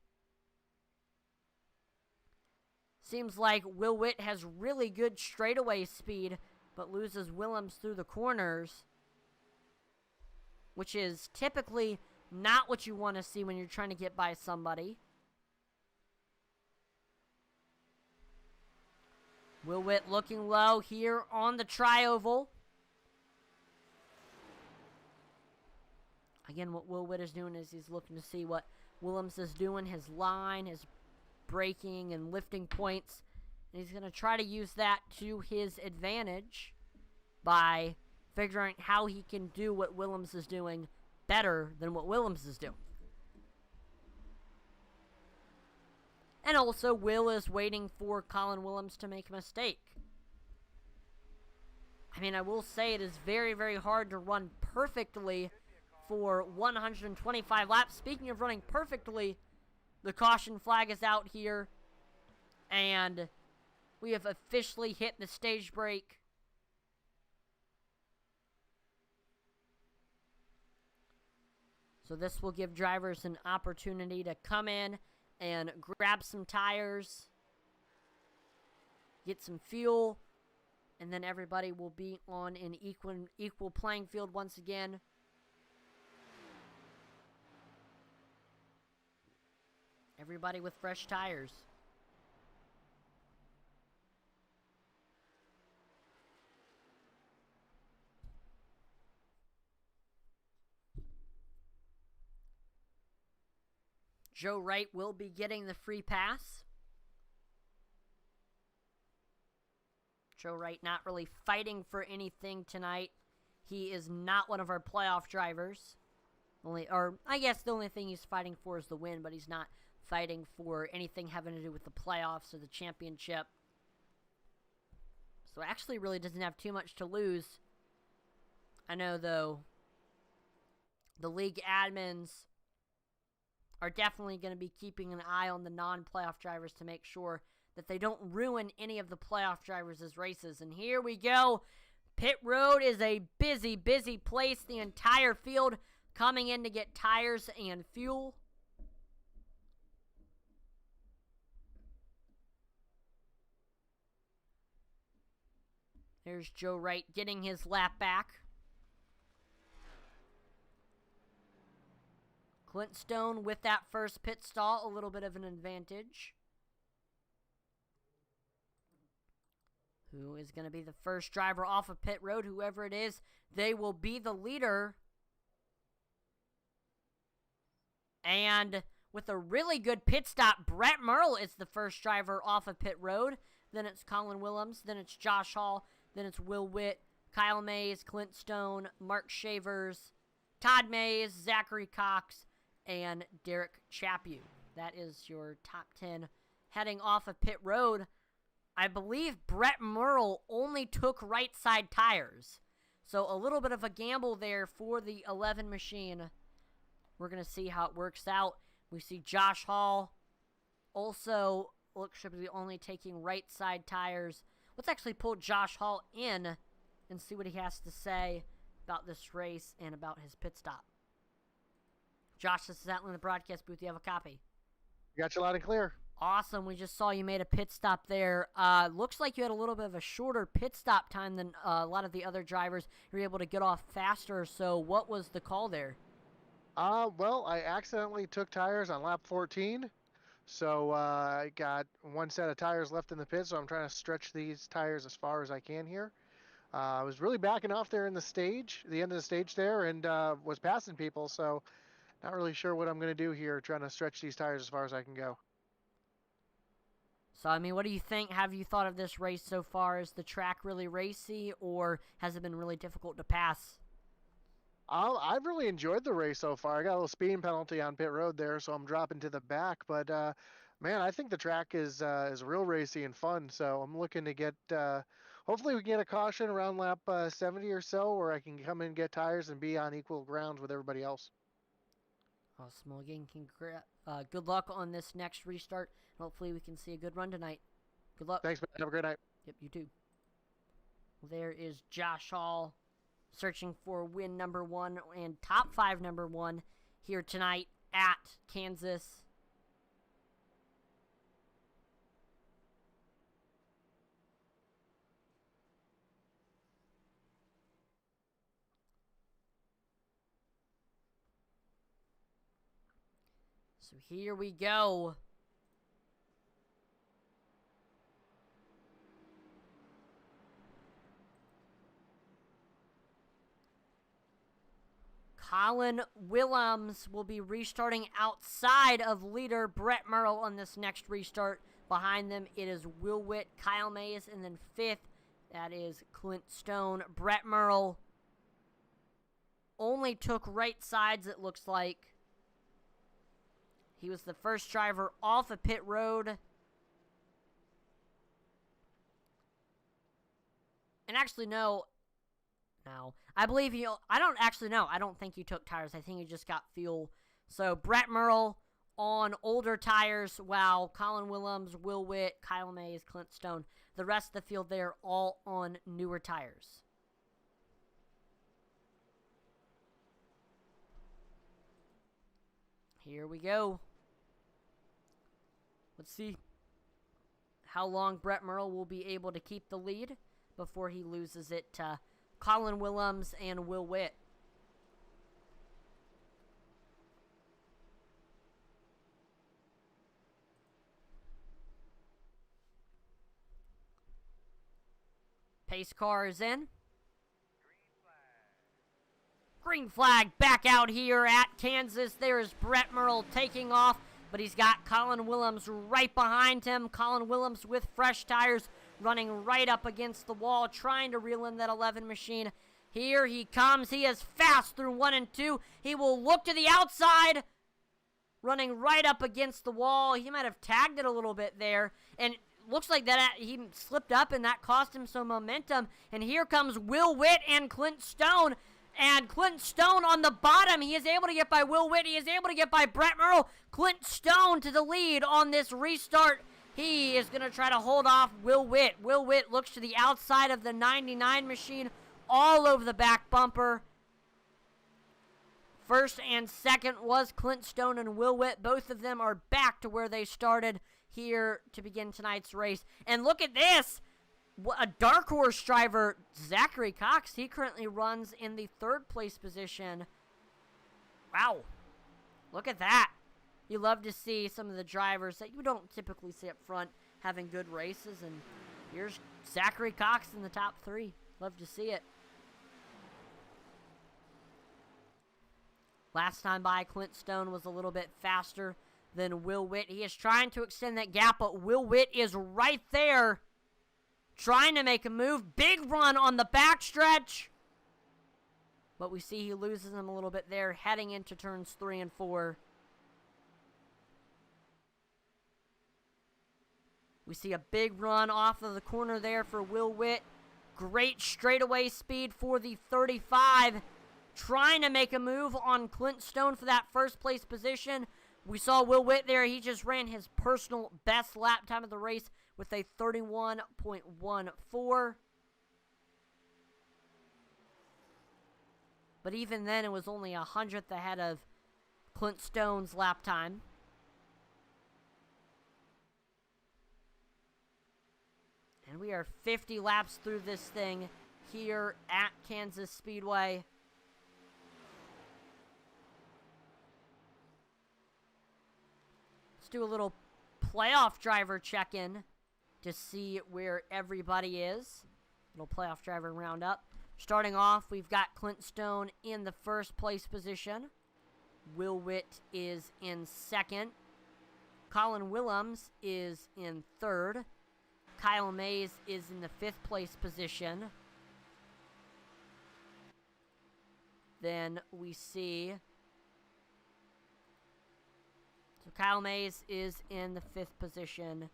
Seems like Will Witt has really good straightaway speed, but loses Willems through the corners, which is typically not what you want to see when you're trying to get by somebody. Will Witt looking low here on the tri-oval. Again, what Will Witt is doing is he's looking to see what Willems is doing, his line, his braking and lifting points. And he's going to try to use that to his advantage by figuring how he can do what Willems is doing better than what Willems is doing. And also, Will is waiting for Colin Willems to make a mistake. I mean, I will say it is very, very hard to run perfectly for 125 laps. Speaking of running perfectly, the caution flag is out here. And we have officially hit the stage break. So this will give drivers an opportunity to come in and grab some tires, get some fuel, and then everybody will be on an equal playing field once again. Everybody with fresh tires. Joe Wright will be getting the free pass. Joe Wright not really fighting for anything tonight. He is not one of our playoff drivers. I guess the only thing he's fighting for is the win, but he's not fighting for anything having to do with the playoffs or the championship. So actually really doesn't have too much to lose. I know, though, the league admins are definitely going to be keeping an eye on the non-playoff drivers to make sure that they don't ruin any of the playoff drivers' races. And here we go. Pit road is a busy, busy place. The entire field coming in to get tires and fuel. There's Joe Wright getting his lap back. Clint Stone with that first pit stall, a little bit of an advantage. who is going to be the first driver off of pit road. Whoever it is, they will be the leader. And with a really good pit stop, Brett Merle is the first driver off of pit road. Then it's Colin Willems. Then it's Josh Hall. Then it's Will Witt, Kyle Mays, Clint Stone, Mark Shavers, Todd Mays, Zachary Cox, and Derek Chaput. That is your top 10 heading off of pit road. I believe Brett Merle only took right side tires. So a little bit of a gamble there for the 11 machine. We're going to see how it works out. We see Josh Hall also looks to be only taking right side tires. Let's actually pull Josh Hall in and see what he has to say about this race and about his pit stop. Josh, this is Atlanta in the broadcast booth. You have a copy? Got you loud and clear. Awesome. We just saw you made a pit stop there. Looks like you had a little bit of a shorter pit stop time than a lot of the other drivers. You were able to get off faster. So what was the call there? Well, I accidentally took tires on lap 14. So I got one set of tires left in the pit, so I'm trying to stretch these tires as far as I can here. I was really backing off there in the stage, the end of the stage there, and was passing people, so not really sure what I'm going to do here, trying to stretch these tires as far as I can go. So, I mean, what do you think? Have you thought of this race so far? Is the track really racy, or has it been really difficult to pass? I've really enjoyed the race so far. I got a little speeding penalty on pit road there, so I'm dropping to the back. But man, I think the track is real racy and fun. So I'm looking to get. Hopefully, we can get a caution around lap 70 or so, where I can come in, get tires, and be on equal grounds with everybody else. Awesome. Well, again, good luck on this next restart. Hopefully, we can see a good run tonight. Good luck. Thanks, man. Have a great night. Yep, you too. Well, there is Josh Hall, searching for win number 1 and top 5 number 1 here tonight at Kansas. So here we go. Colin Willems will be restarting outside of leader Brett Merle on this next restart. Behind them, it is Will Witt, Kyle Mays, and then 5th, that is Clint Stone. Brett Merle only took right sides, it looks like. He was the first driver off of pit road. And actually, no. I believe I don't actually know. I don't think you took tires. I think you just got fuel. So, Brett Merle on older tires, while Colin Willems, Will Witt, Kyle Mays, Clint Stone, the rest of the field there all on newer tires. Here we go. Let's see how long Brett Merle will be able to keep the lead before he loses it to Colin Willems and Will Witt. Pace car is in. Green flag back out here at Kansas. There's Brett Merle taking off, but he's got Colin Willems right behind him. Colin Willems with fresh tires running right up against the wall, trying to reel in that 11 machine. Here he comes. He is fast through 1 and 2. He will look to the outside, running right up against the wall. He might have tagged it a little bit there, and looks like that he slipped up, and that cost him some momentum. And here comes Will Witt and Clint Stone. And Clint Stone on the bottom. He is able to get by Will Witt. He is able to get by Brett Merle. Clint Stone to the lead on this restart. He is going to try to hold off Will Witt. Will Witt looks to the outside of the 99 machine, all over the back bumper. First and second was Clint Stone and Will Witt. Both of them are back to where they started here to begin tonight's race. And look at this. A dark horse driver, Zachary Cox, he currently runs in the 3rd place position. Wow. Look at that. You love to see some of the drivers that you don't typically see up front having good races. And here's Zachary Cox in the top 3. Love to see it. Last time by, Clint Stone was a little bit faster than Will Witt. He is trying to extend that gap, but Will Witt is right there trying to make a move. Big run on the backstretch. But we see he loses him a little bit there, heading into turns 3 and 4. We see a big run off of the corner there for Will Witt. Great straightaway speed for the 35. Trying to make a move on Clint Stone for that first place position. We saw Will Witt there. He just ran his personal best lap time of the race with a 31.14. But even then, it was only 100th ahead of Clint Stone's lap time. And we are 50 laps through this thing here at Kansas Speedway. Let's do a little playoff driver check-in to see where everybody is. Little playoff driver roundup. Starting off, we've got Clint Stone in the first place position. Will Witt is in second. Colin Willems is in third. Kyle Mays is in the 5th place position. Then we see... So Kyle Mays is in the 5th position.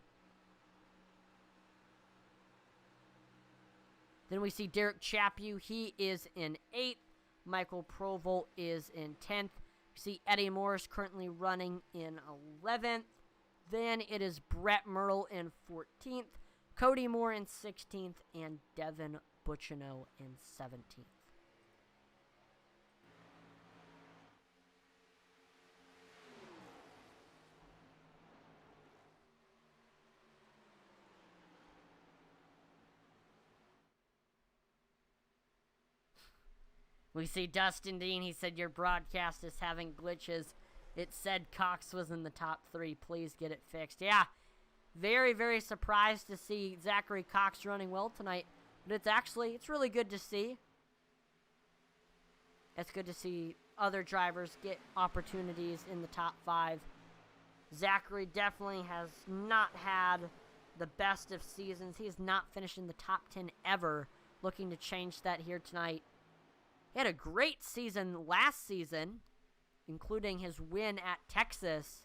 Then we see Derek Chaput. He is in 8th. Michael Proval is in 10th. We see Eddie Morris currently running in 11th. Then it is Brett Myrtle in 14th. Cody Moore in 16th, and Devin Bucciano in 17th. We see Dustin Dean. He said, your broadcast is having glitches. It said Cox was in the top 3. Please get it fixed. Yeah. Very, very surprised to see Zachary Cox running well tonight. But it's really good to see. It's good to see other drivers get opportunities in the top 5. Zachary definitely has not had the best of seasons. He has not finished in the top 10 ever. Looking to change that here tonight. He had a great season last season, including his win at Texas.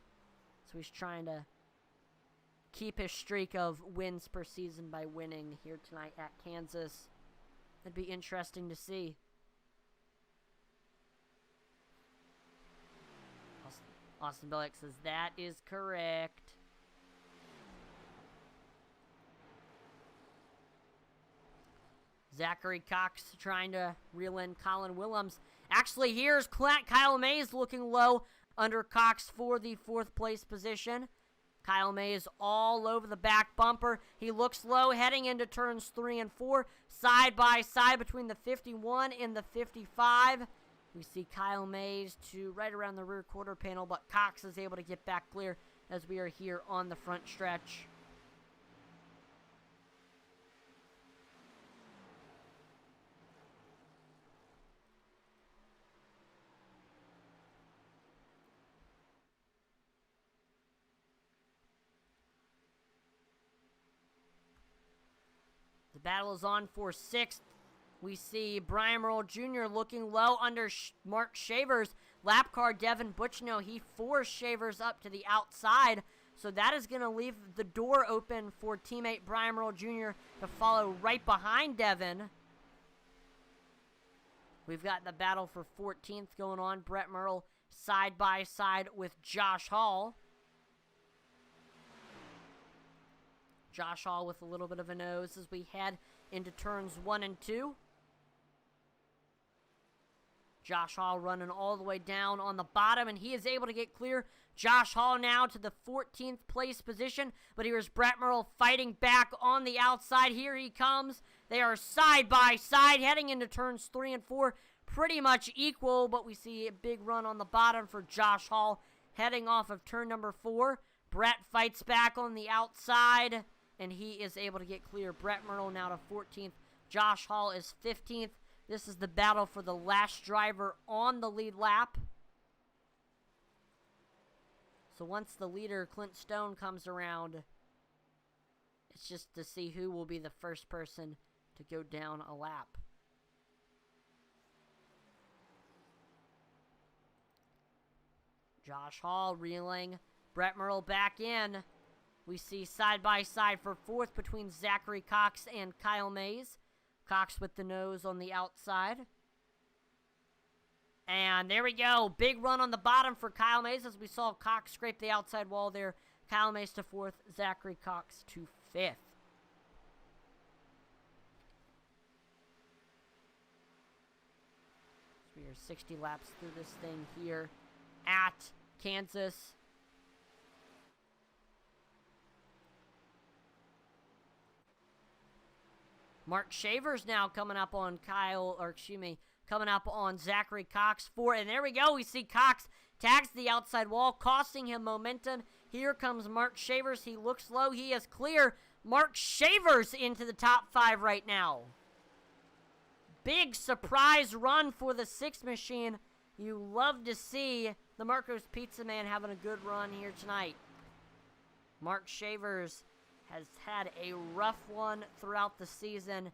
So he's trying to keep his streak of wins per season by winning here tonight at Kansas. That'd be interesting to see. Austin Bellick says that is correct. Zachary Cox trying to reel in Colin Willems. Actually, here's Kyle Mays looking low under Cox for the 4th place position. Kyle Mays all over the back bumper. He looks low heading into turns 3 and 4. Side by side between the 51 and the 55. We see Kyle Mays to right around the rear quarter panel, but Cox is able to get back clear as we are here on the front stretch. The battle is on for 6th. We see Brian Merle Jr. looking low under Mark Shavers. Lap car Devin Bucciano, he forced Shavers up to the outside. So that is going to leave the door open for teammate Brian Merle Jr. to follow right behind Devin. We've got the battle for 14th going on. Brett Merle side by side with Josh Hall. Josh Hall with a little bit of a nose as we head into turns 1 and 2. Josh Hall running all the way down on the bottom, and he is able to get clear. Josh Hall now to the 14th place position, but here's Brett Merle fighting back on the outside. Here he comes. They are side by side heading into turns 3 and 4. Pretty much equal, but we see a big run on the bottom for Josh Hall heading off of turn number 4. Brett fights back on the outside. and he is able to get clear. Brett Myrtle now to 14th. Josh Hall is 15th. This is the battle for the last driver on the lead lap. So once the leader, Clint Stone, comes around, it's just to see who will be the first person to go down a lap. Josh Hall reeling. Brett Myrtle back in. We see side by side for 4th between Zachary Cox and Kyle Mays. Cox with the nose on the outside. And there we go. Big run on the bottom for Kyle Mays as we saw Cox scrape the outside wall there. Kyle Mays to 4th, Zachary Cox to 5th. So we are 60 laps through this thing here at Kansas. Mark Shavers now coming up on coming up on Zachary Cox and there we go. We see Cox tags the outside wall, costing him momentum. Here comes Mark Shavers. He looks low. He is clear. Mark Shavers into the top 5 right now. Big surprise run for the 6 machine. You love to see the Marco's Pizza Man having a good run here tonight. Mark Shavers has had a rough one throughout the season.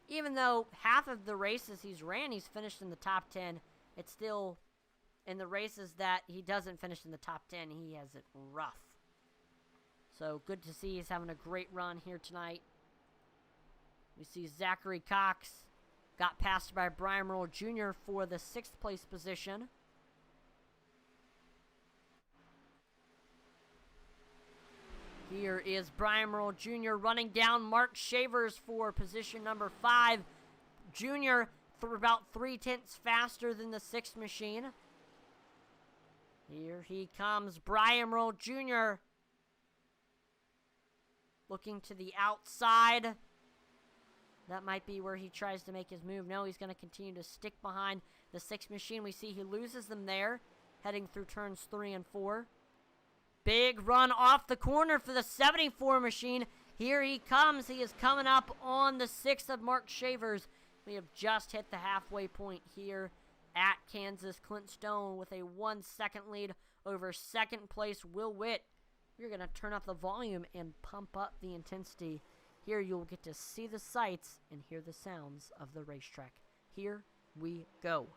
Even though half of the races he's ran, he's finished in the top 10. It's still, in the races that he doesn't finish in the top 10, he has it rough. So good to see he's having a great run here tonight. We see Zachary Cox got passed by Brian Merle Jr. for the 6th place position. Here is Brian Merle Jr. running down Mark Shavers for position number 5. Jr. about 3/10 faster than the 6th machine. Here he comes, Brian Merle Jr. looking to the outside. That might be where he tries to make his move. No, he's going to continue to stick behind the 6th machine. We see he loses them there, heading through turns 3 and 4. Big run off the corner for the 74 machine. Here he comes. He is coming up on the 6th of Mark Shavers. We have just hit the halfway point here at Kansas. Clint Stone with a 1-second lead over 2nd place Will Witt. We're going to turn up the volume and pump up the intensity. Here you'll get to see the sights and hear the sounds of the racetrack. Here we go.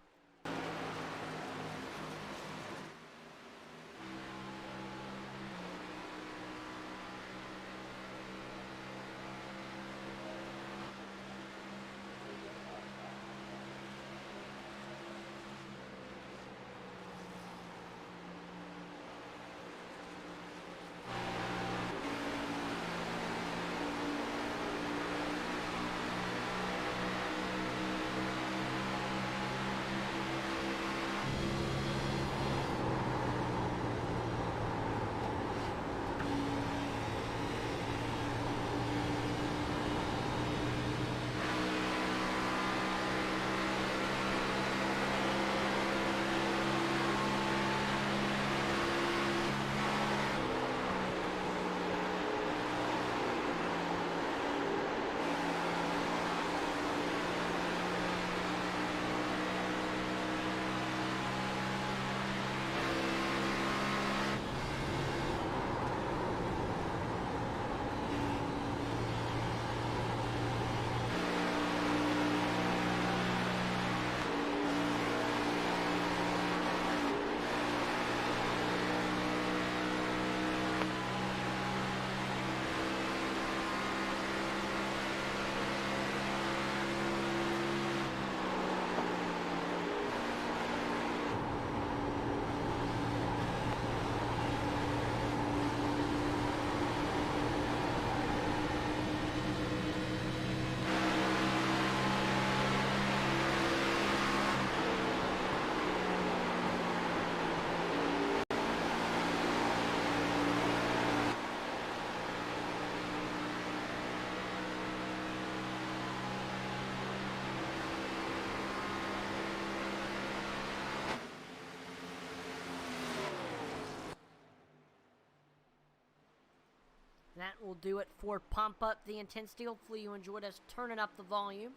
that will do it for Pump Up the Intensity. Hopefully you enjoyed us turning up the volume.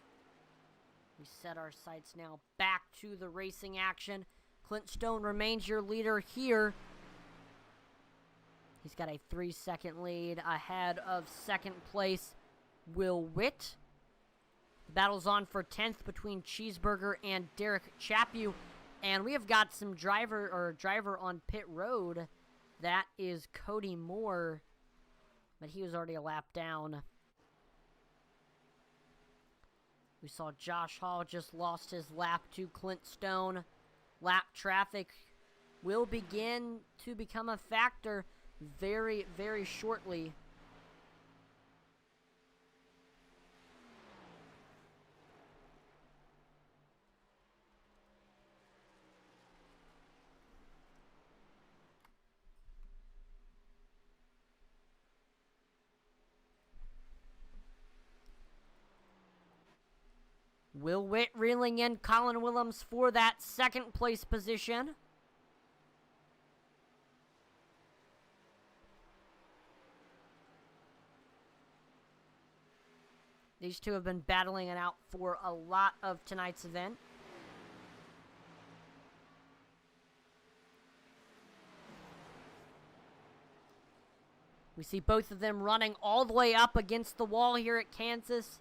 We set our sights now back to the racing action. Clint Stone remains your leader here. He's got a 3-second lead ahead of second place Will Witt. The battle's on for 10th between Cheeseburger and Derek Chaput. And we have got some driver on pit road. That is Cody Moore, but he was already a lap down. We saw Josh Hall just lost his lap to Clint Stone. Lap traffic will begin to become a factor very, very shortly. Will Witt reeling in Colin Willems for that second place position. These two have been battling it out for a lot of tonight's event. We see both of them running all the way up against the wall here at Kansas.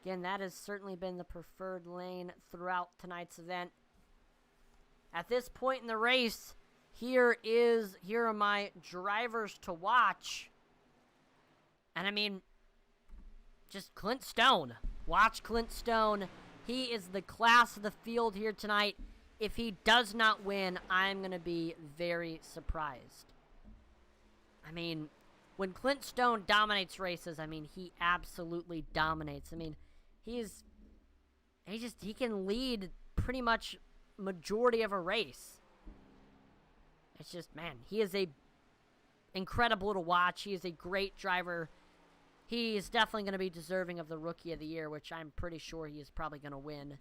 Again, that has certainly been the preferred lane throughout tonight's event. At this point in the race, here are my drivers to watch. And I mean, just Clint Stone. Watch Clint Stone. He is the class of the field here tonight. If he does not win, I'm going to be very surprised. I mean, when Clint Stone dominates races, I mean, he absolutely dominates. I mean, he can lead pretty much majority of a race. It's just, man, he is a incredible to watch. He is a great driver. He is definitely going to be deserving of the Rookie of the Year, which I'm pretty sure he is probably going to win.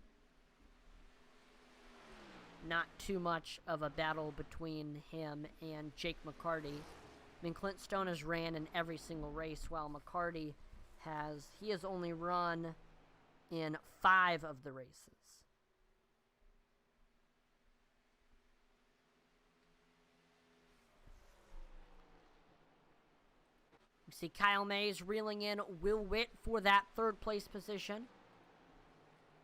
Not too much of a battle between him and Jake McCarty. I mean, Clint Stone has ran in every single race, while McCarty has only run in 5 of the races. We see Kyle Mays reeling in Will Witt for that third place position.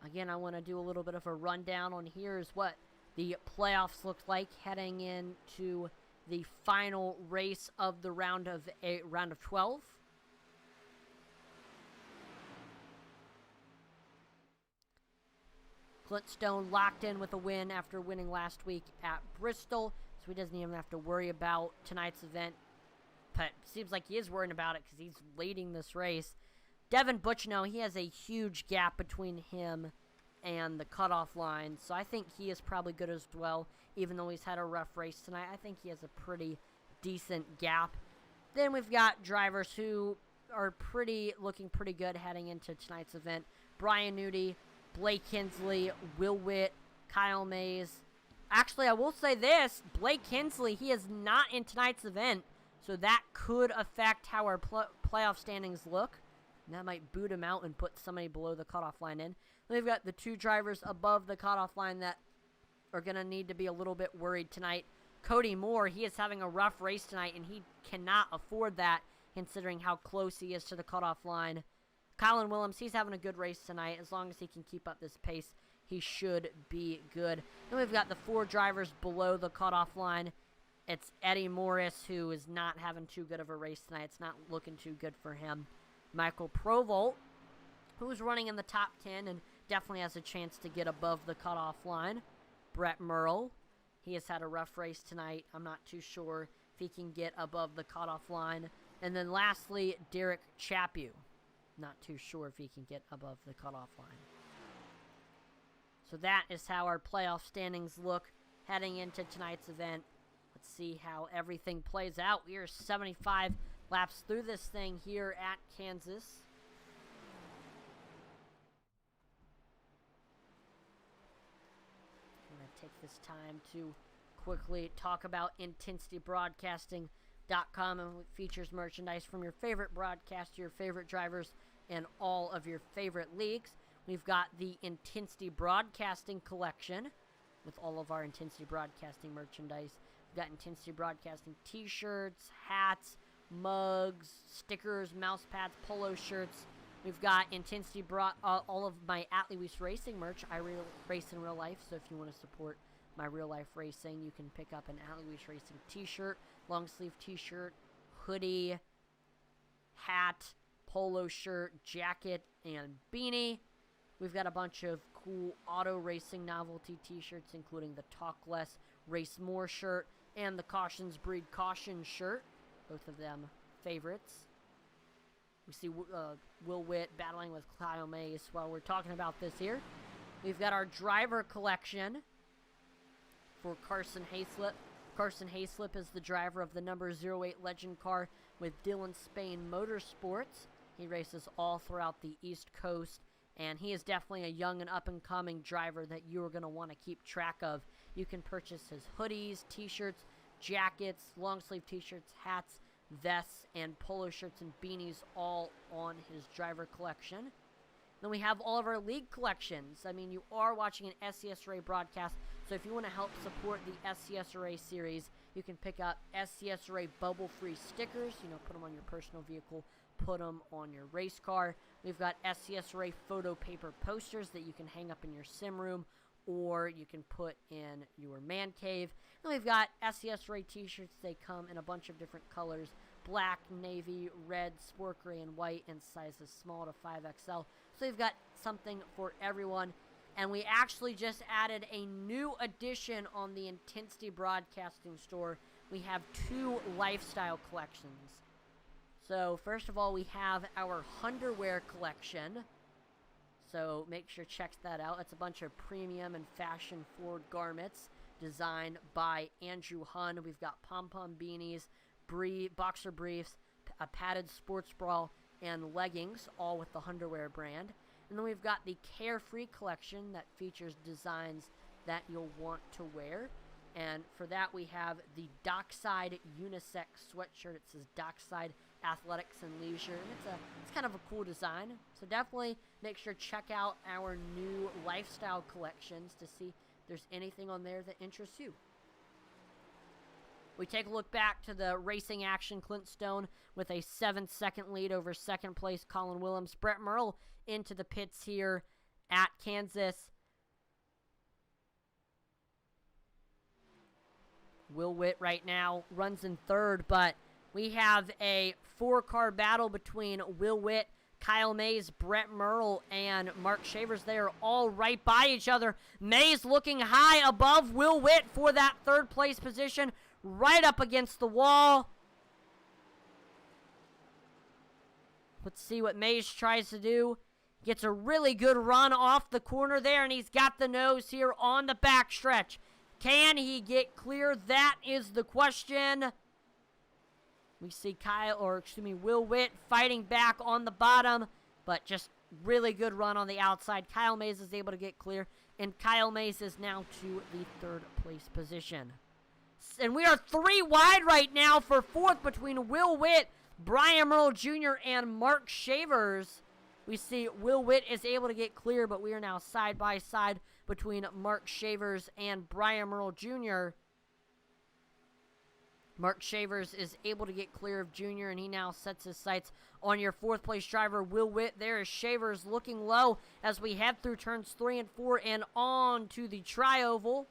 Again, I want to do a little bit of a rundown on here's what the playoffs look like heading into the final race of the round of 12. Clint Stone locked in with a win after winning last week at Bristol, so he doesn't even have to worry about tonight's event. But it seems like he is worrying about it because he's leading this race. Devin Butchno, he has a huge gap between him and the cutoff line, so I think he is probably good as well. Even though he's had a rough race tonight, I think he has a pretty decent gap. Then we've got drivers who are looking pretty good heading into tonight's event. Brian Newdy, Blake Hensley, Will Witt, Kyle Mays. Actually, I will say this. Blake Hensley, he is not in tonight's event, so that could affect how our playoff standings look. And that might boot him out and put somebody below the cutoff line in. Then we've got the 2 drivers above the cutoff line that are going to need to be a little bit worried tonight. Cody Moore, he is having a rough race tonight, and he cannot afford that considering how close he is to the cutoff line. Colin Willems, he's having a good race tonight. As long as he can keep up this pace, he should be good. Then we've got the 4 drivers below the cutoff line. It's Eddie Morris, who is not having too good of a race tonight. It's not looking too good for him. Michael Provolt, who's running in the top 10 and definitely has a chance to get above the cutoff line. Brett Merle, he has had a rough race tonight. I'm not too sure if he can get above the cutoff line. And then lastly, Derek Chaput. Not too sure if he can get above the cutoff line. So that is how our playoff standings look heading into tonight's event. Let's see how everything plays out. We are 75 laps through this thing here at Kansas. I'm going to take this time to quickly talk about IntensityBroadcasting.com. webstore.com, and it features merchandise from your favorite broadcaster, your favorite drivers, and all of your favorite leagues. We've got the Intensity Broadcasting collection with all of our Intensity Broadcasting merchandise. We've got Intensity Broadcasting t-shirts, hats, mugs, stickers, mouse pads, polo shirts. We've got Intensity all of my At Lewis Racing merch. I race in real life, so if you want to support my real life racing, you can pick up an At Lewis Racing t-shirt, long sleeve t-shirt, hoodie, hat, polo shirt, jacket, and beanie. We've got a bunch of cool auto racing novelty t-shirts, including the Talk Less, Race More shirt and the Cautions Breed Caution shirt. Both of them favorites. We see Will Witt battling with Kyle Mays while we're talking about this here. We've got our driver collection for Carson Hayslip. Carson Hayslip is the driver of the number 08 Legend car with Dylan Spain Motorsports. He races all throughout the East Coast, and he is definitely a young and up-and-coming driver that you are going to want to keep track of. You can purchase his hoodies, t-shirts, jackets, long-sleeve t-shirts, hats, vests, and polo shirts and beanies all on his driver collection. Then we have all of our league collections. I mean, you are watching an SCSRA broadcast, so if you want to help support the SCSRA series, you can pick up SCSRA bubble-free stickers. You know, put them on your personal vehicle, put them on your race car. We've got SCSRA photo paper posters that you can hang up in your sim room, or you can put in your man cave. Then we've got SCSRA t-shirts. They come in a bunch of different colors: black, navy, red, sport gray, and white, and sizes small to 5XL. So you've got something for everyone. And we actually just added a new addition on the Intensity Broadcasting store. We have 2 lifestyle collections. So first of all, we have our underwear collection. So make sure to check that out. It's a bunch of premium and fashion-forward garments designed by Andrew Hunn. We've got pom-pom beanies, boxer briefs, a padded sports bra, and leggings, all with the underwear brand. And then we've got the Carefree collection that features designs that you'll want to wear. And for that, we have the Dockside Unisex sweatshirt. It says Dockside Athletics and Leisure, and it's kind of a cool design. So definitely make sure to check out our new lifestyle collections to see if there's anything on there that interests you. We take a look back to the racing action. Clint Stone with a 7-second lead over second place Colin Willems. Brett Merle into the pits here at Kansas. Will Witt right now runs in third, but we have a 4-car battle between Will Witt, Kyle Mays, Brett Merle, and Mark Shavers. They are all right by each other. Mays looking high above Will Witt for that third place position, right up against the wall. Let's see what Mays tries to do. Gets a really good run off the corner there, and he's got the nose here on the backstretch. Can he get clear? That is the question. We see Will Witt fighting back on the bottom, but just really good run on the outside. Kyle Mays is able to get clear, and Kyle Mays is now to the third place position. And we are 3 wide right now for fourth between Will Witt, Brian Merle Jr., and Mark Shavers. We see Will Witt is able to get clear, but we are now side by side between Mark Shavers and Brian Merle Jr. Mark Shavers is able to get clear of Jr., and he now sets his sights on your fourth place driver, Will Witt. There is Shavers looking low as we head through turns 3 and 4 and on to the tri-oval.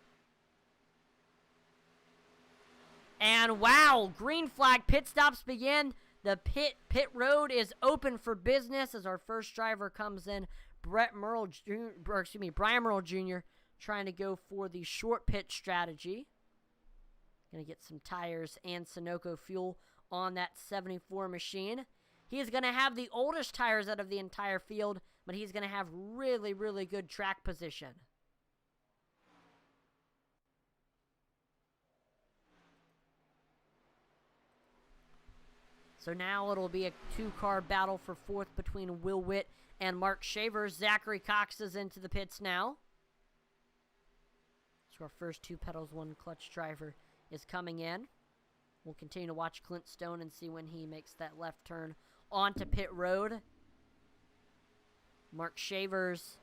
And wow, green flag, pit stops begin. The pit road is open for business as our first driver comes in, Brian Merle Jr., trying to go for the short pit strategy. Going to get some tires and Sunoco fuel on that 74 machine. He is going to have the oldest tires out of the entire field, but he's going to have really, really good track position. So now it'll be a 2-car battle for fourth between Will Witt and Mark Shavers. Zachary Cox is into the pits now. So our first 2 pedals, 1 clutch driver is coming in. We'll continue to watch Clint Stone and see when he makes that left turn onto pit road. Mark Shavers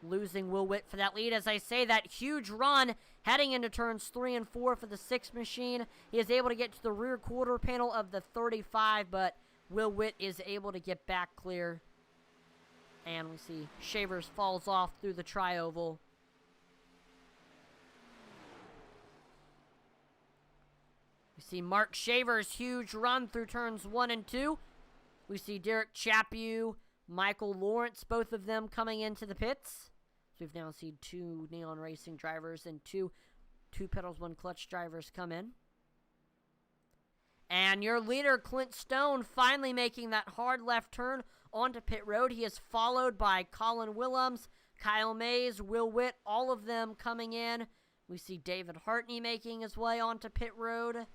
losing Will Witt for that lead. As I say, that huge run heading into turns 3 and 4 for the 6 machine. He is able to get to the rear quarter panel of the 35, but Will Witt is able to get back clear. And we see Shavers falls off through the tri-oval. We see Mark Shavers' huge run through turns 1 and 2. We see Derek Chaput, Michael Lawrence, both of them coming into the pits. So we've now seen 2 Neon Racing drivers and two pedals, 1 clutch drivers come in. And your leader, Clint Stone, finally making that hard left turn onto pit road. He is followed by Colin Willems, Kyle Mays, Will Witt, all of them coming in. We see David Hartney making his way onto pit road.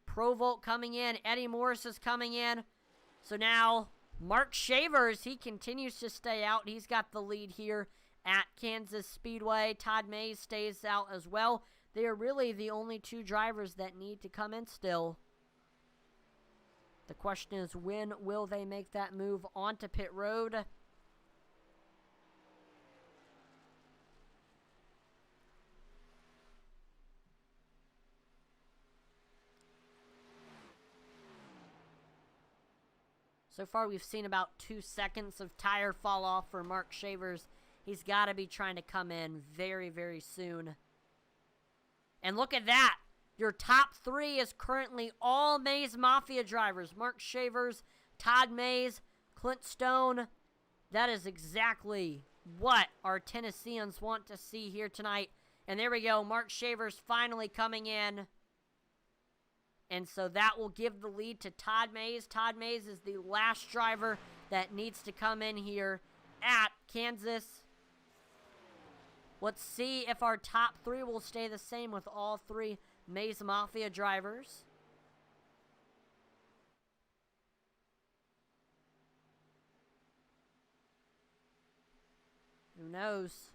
Provolt coming in. Eddie Morris is coming in. So now Mark Shavers, he continues to stay out. He's got the lead here at Kansas Speedway. Todd Mays stays out as well. They are really the only 2 drivers that need to come in still. The question is, when will they make that move onto pit road? So far, we've seen about 2 seconds of tire fall off for Mark Shavers. He's got to be trying to come in very, very soon. And look at that. Your top 3 is currently all Mays Mafia drivers. Mark Shavers, Todd Mays, Clint Stone. That is exactly what our Tennesseans want to see here tonight. And there we go. Mark Shavers finally coming in. And so that will give the lead to Todd Mays. Todd Mays is the last driver that needs to come in here at Kansas. Let's see if our top 3 will stay the same with all 3 Mays Mafia drivers. Who knows?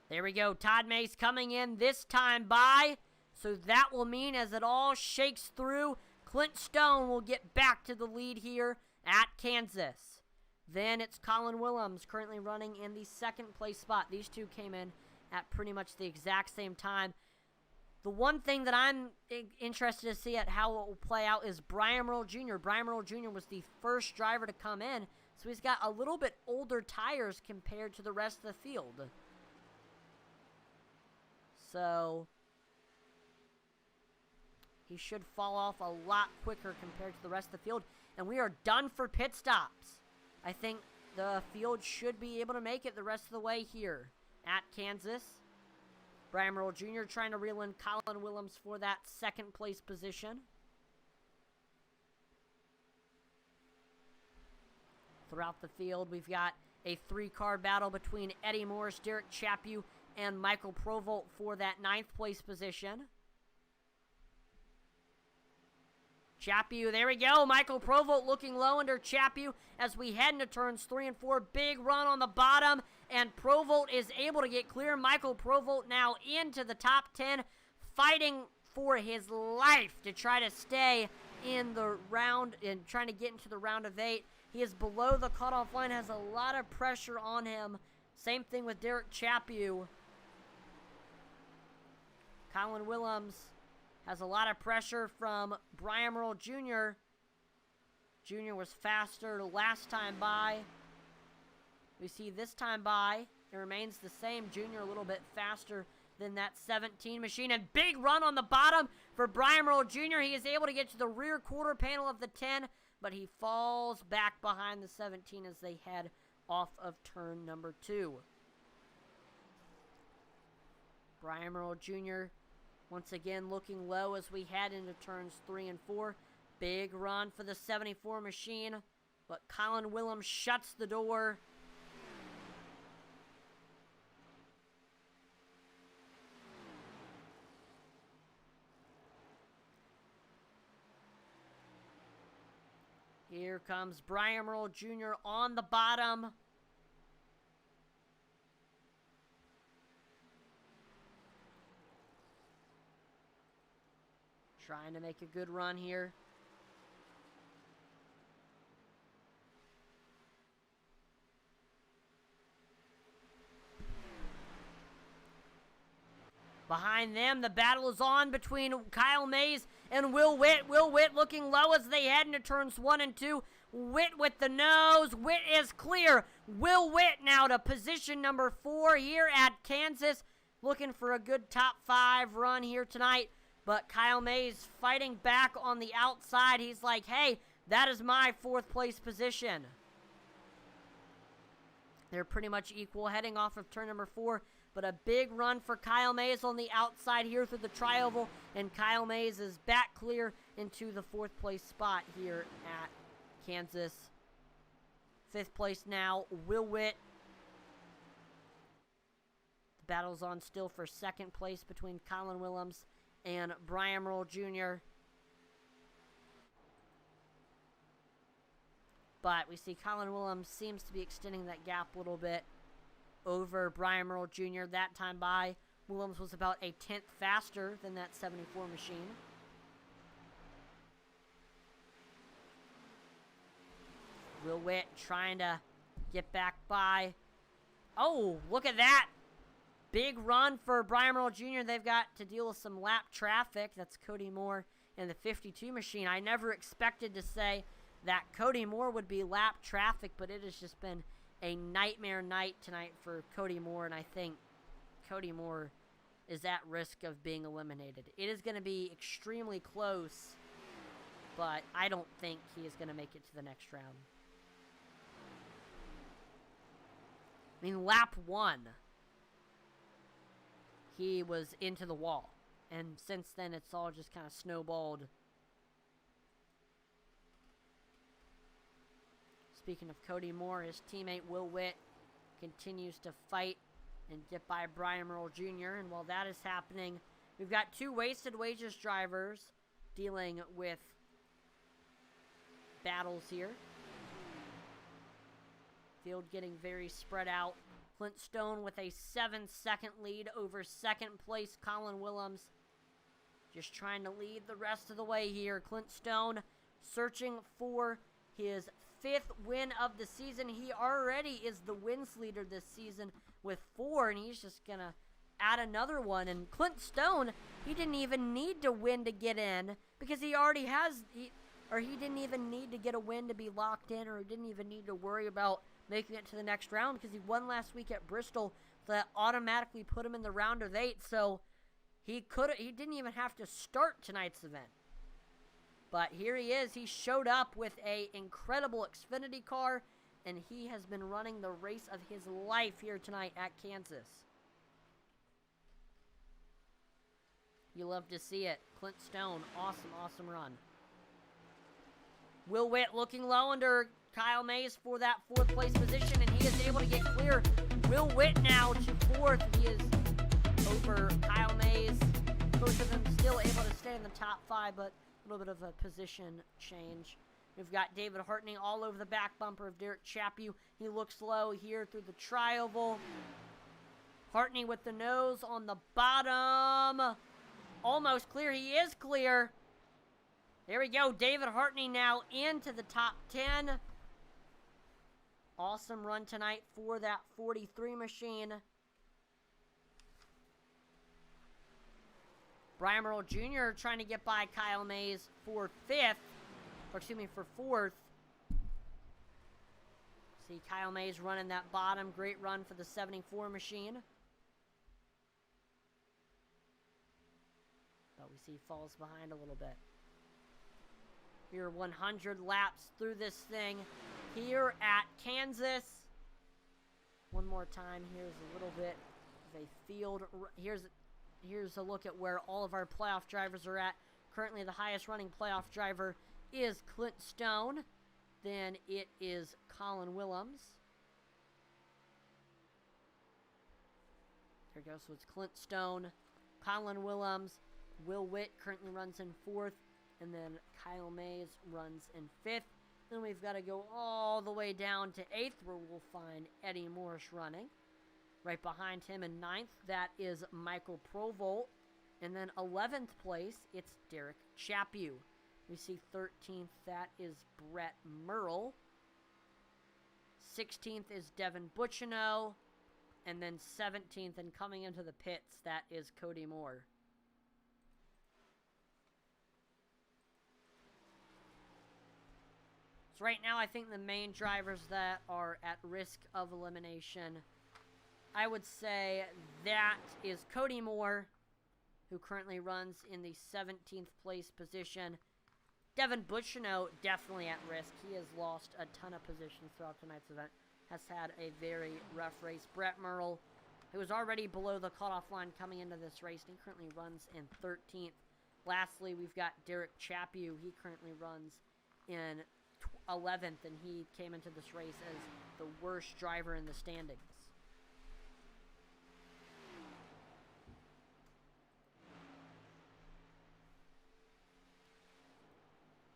There we go. Todd Mays coming in this time by. So that will mean as it all shakes through, Clint Stone will get back to the lead here at Kansas. Then it's Colin Willems currently running in the 2nd place spot. These 2 came in at pretty much the exact same time. The one thing that I'm interested to see at how it will play out is Brian Merle Jr. Brian Merle Jr. was the first driver to come in, so he's got a little bit older tires compared to the rest of the field. So he should fall off a lot quicker compared to the rest of the field. And we are done for pit stops. I think the field should be able to make it the rest of the way here at Kansas. Brian Merle Jr. trying to reel in Colin Willems for that 2nd place position. Throughout the field, we've got a 3-car battle between Eddie Morris, Derek Chaput, and Michael Provolt for that 9th place position. Chaput, there we go. Michael Provolt looking low under Chaput as we head into turns 3 and 4. Big run on the bottom, and Provolt is able to get clear. Michael Provolt now into the top 10, fighting for his life to try to stay in the round and trying to get into the round of 8. He is below the cutoff line, has a lot of pressure on him. Same thing with Derek Chaput. Colin Willems has a lot of pressure from Brian Merle Jr. Jr. was faster last time by. We see this time by, it remains the same. Jr. a little bit faster than that 17 machine. And big run on the bottom for Brian Merle Jr. He is able to get to the rear quarter panel of the 10, but he falls back behind the 17 as they head off of turn number 2. Brian Merle Jr. once again looking low as we head into turns 3 and 4. Big run for the 74 machine, but Colin Willems shuts the door. Here Here comes Brian Merle Jr. on the bottom. Trying to make a good run here. Behind them, the battle is on between Kyle Mays and Will Witt. Will Witt looking low as they head into turns 1 and 2. Witt with the nose. Witt is clear. Will Witt now to position number 4 here at Kansas. Looking for a good top 5 run here tonight. But Kyle Mays fighting back on the outside. He's like, hey, that is my 4th place position. They're pretty much equal heading off of turn number 4. But a big run for Kyle Mays on the outside here through the tri-oval. And Kyle Mays is back clear into the 4th place spot here at Kansas. 5th place now, Will Witt. The battle's on still for 2nd place between Colin Willems and Brian Merle Jr. But we see Colin Willems seems to be extending that gap a little bit over Brian Merle Jr. that time by. Willems was about a 10th faster than that 74 machine. Will Witt trying to get back by. Oh, look at that. Big run for Brian Merle Jr. They've got to deal with some lap traffic. That's Cody Moore in the 52 machine. I never expected to say that Cody Moore would be lap traffic, but it has just been a nightmare night tonight for Cody Moore, and I think Cody Moore is at risk of being eliminated. It is going to be extremely close, but I don't think he is going to make it to the next round. I mean, lap 1, he was into the wall, and since then it's all just kind of snowballed. Speaking of Cody Moore, his teammate Will Witt continues to fight and get by Brian Merle Jr. And while that is happening, we've got 2 wasted wages drivers dealing with battles here. Field getting very spread out. Clint Stone with a 7-second lead over 2nd place Colin Willems. Just trying to lead the rest of the way here. Clint Stone searching for his 5th win of the season. He already is the wins leader this season with 4, and he's just gonna add another one. And Clint Stone, he didn't even need to win to get in, because he already has, he didn't even need to get a win to be locked in, or he didn't even need to worry about making it to the next round, because he won last week at Bristol. That automatically put him in the round of 8, so he didn't even have to start tonight's event. But here he is. He showed up with an incredible Xfinity car, and he has been running the race of his life here tonight at Kansas. You love to see it. Clint Stone, awesome, awesome run. Will Witt looking low under Kyle Mays for that 4th place position, and he is able to get clear. Will Witt now to 4th. He is over Kyle Mays. Both of them still able to stay in the top 5, but a little bit of a position change. We've got David Hartney all over the back bumper of Derek Chaput. He looks low here through the tri-oval. Hartney with the nose on the bottom. Almost clear. He is clear. There we go. David Hartney now into the top 10. Awesome run tonight for that 43 machine. Brian Merle Jr. trying to get by Kyle Mays for 4th. See Kyle Mays running that bottom. Great run for the 74 machine. But we see he falls behind a little bit. Here 100 laps through this thing here at Kansas. One more time. Here's a little bit of a field. Here's a look at where all of our playoff drivers are at. Currently, the highest running playoff driver is Clint Stone. Then it is Colin Willems. There we go. So it's Clint Stone, Colin Willems, Will Witt currently runs in 4th, and then Kyle Mays runs in 5th. Then we've got to go all the way down to 8th, where we'll find Eddie Morris running. Right behind him in 9th, that is Michael Provolt. And then 11th place, it's Derek Chaput. We see 13th, that is Brett Merle. 16th is Devin Bucciano. And then 17th, and coming into the pits, that is Cody Moore. So right now, I think the main drivers that are at risk of elimination, I would say that is Cody Moore, who currently runs in the 17th place position. Devin Bucciano, definitely at risk. He has lost a ton of positions throughout tonight's event. Has had a very rough race. Brett Merle, who was already below the cutoff line coming into this race, and he currently runs in 13th. Lastly, we've got Derek Chaput. He currently runs in 11th, and he came into this race as the worst driver in the standings.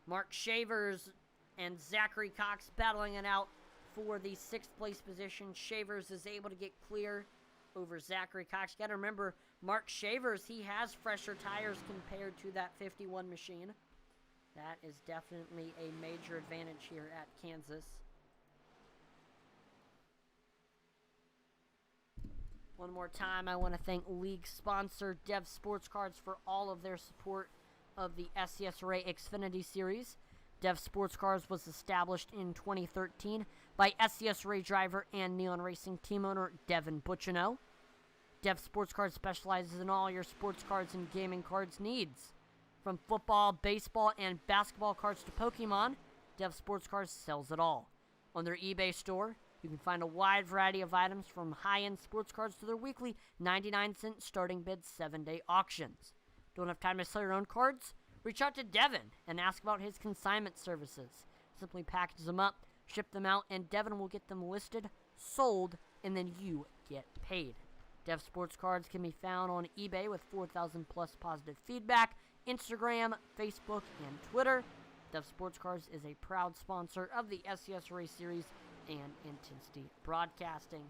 Mark Shavers and Zachary Cox battling it out for the 6th place position. Shavers is able to get clear over Zachary Cox. You got to remember, Mark Shavers, he has fresher tires compared to that 51 machine. That is definitely a major advantage here at Kansas. One more time, I want to thank league sponsor Dev Sports Cards for all of their support of the SCSRA Xfinity Series. Dev Sports Cards was established in 2013 by SCSRA driver and Neon Racing team owner Devin Bucciano. Dev Sports Cards specializes in all your sports cards and gaming cards needs. From football, baseball, and basketball cards to Pokemon, Dev Sports Cards sells it all. On their eBay store, you can find a wide variety of items from high-end sports cards to their weekly 99-cent starting bid 7-day auctions. Don't have time to sell your own cards? Reach out to Devin and ask about his consignment services. Simply package them up, ship them out, and Devin will get them listed, sold, and then you get paid. Dev Sports Cards can be found on eBay with 4,000 plus positive feedback, Instagram, Facebook, and Twitter. Dev Sports Cards is a proud sponsor of the SCSRA Series and Intensity Broadcasting.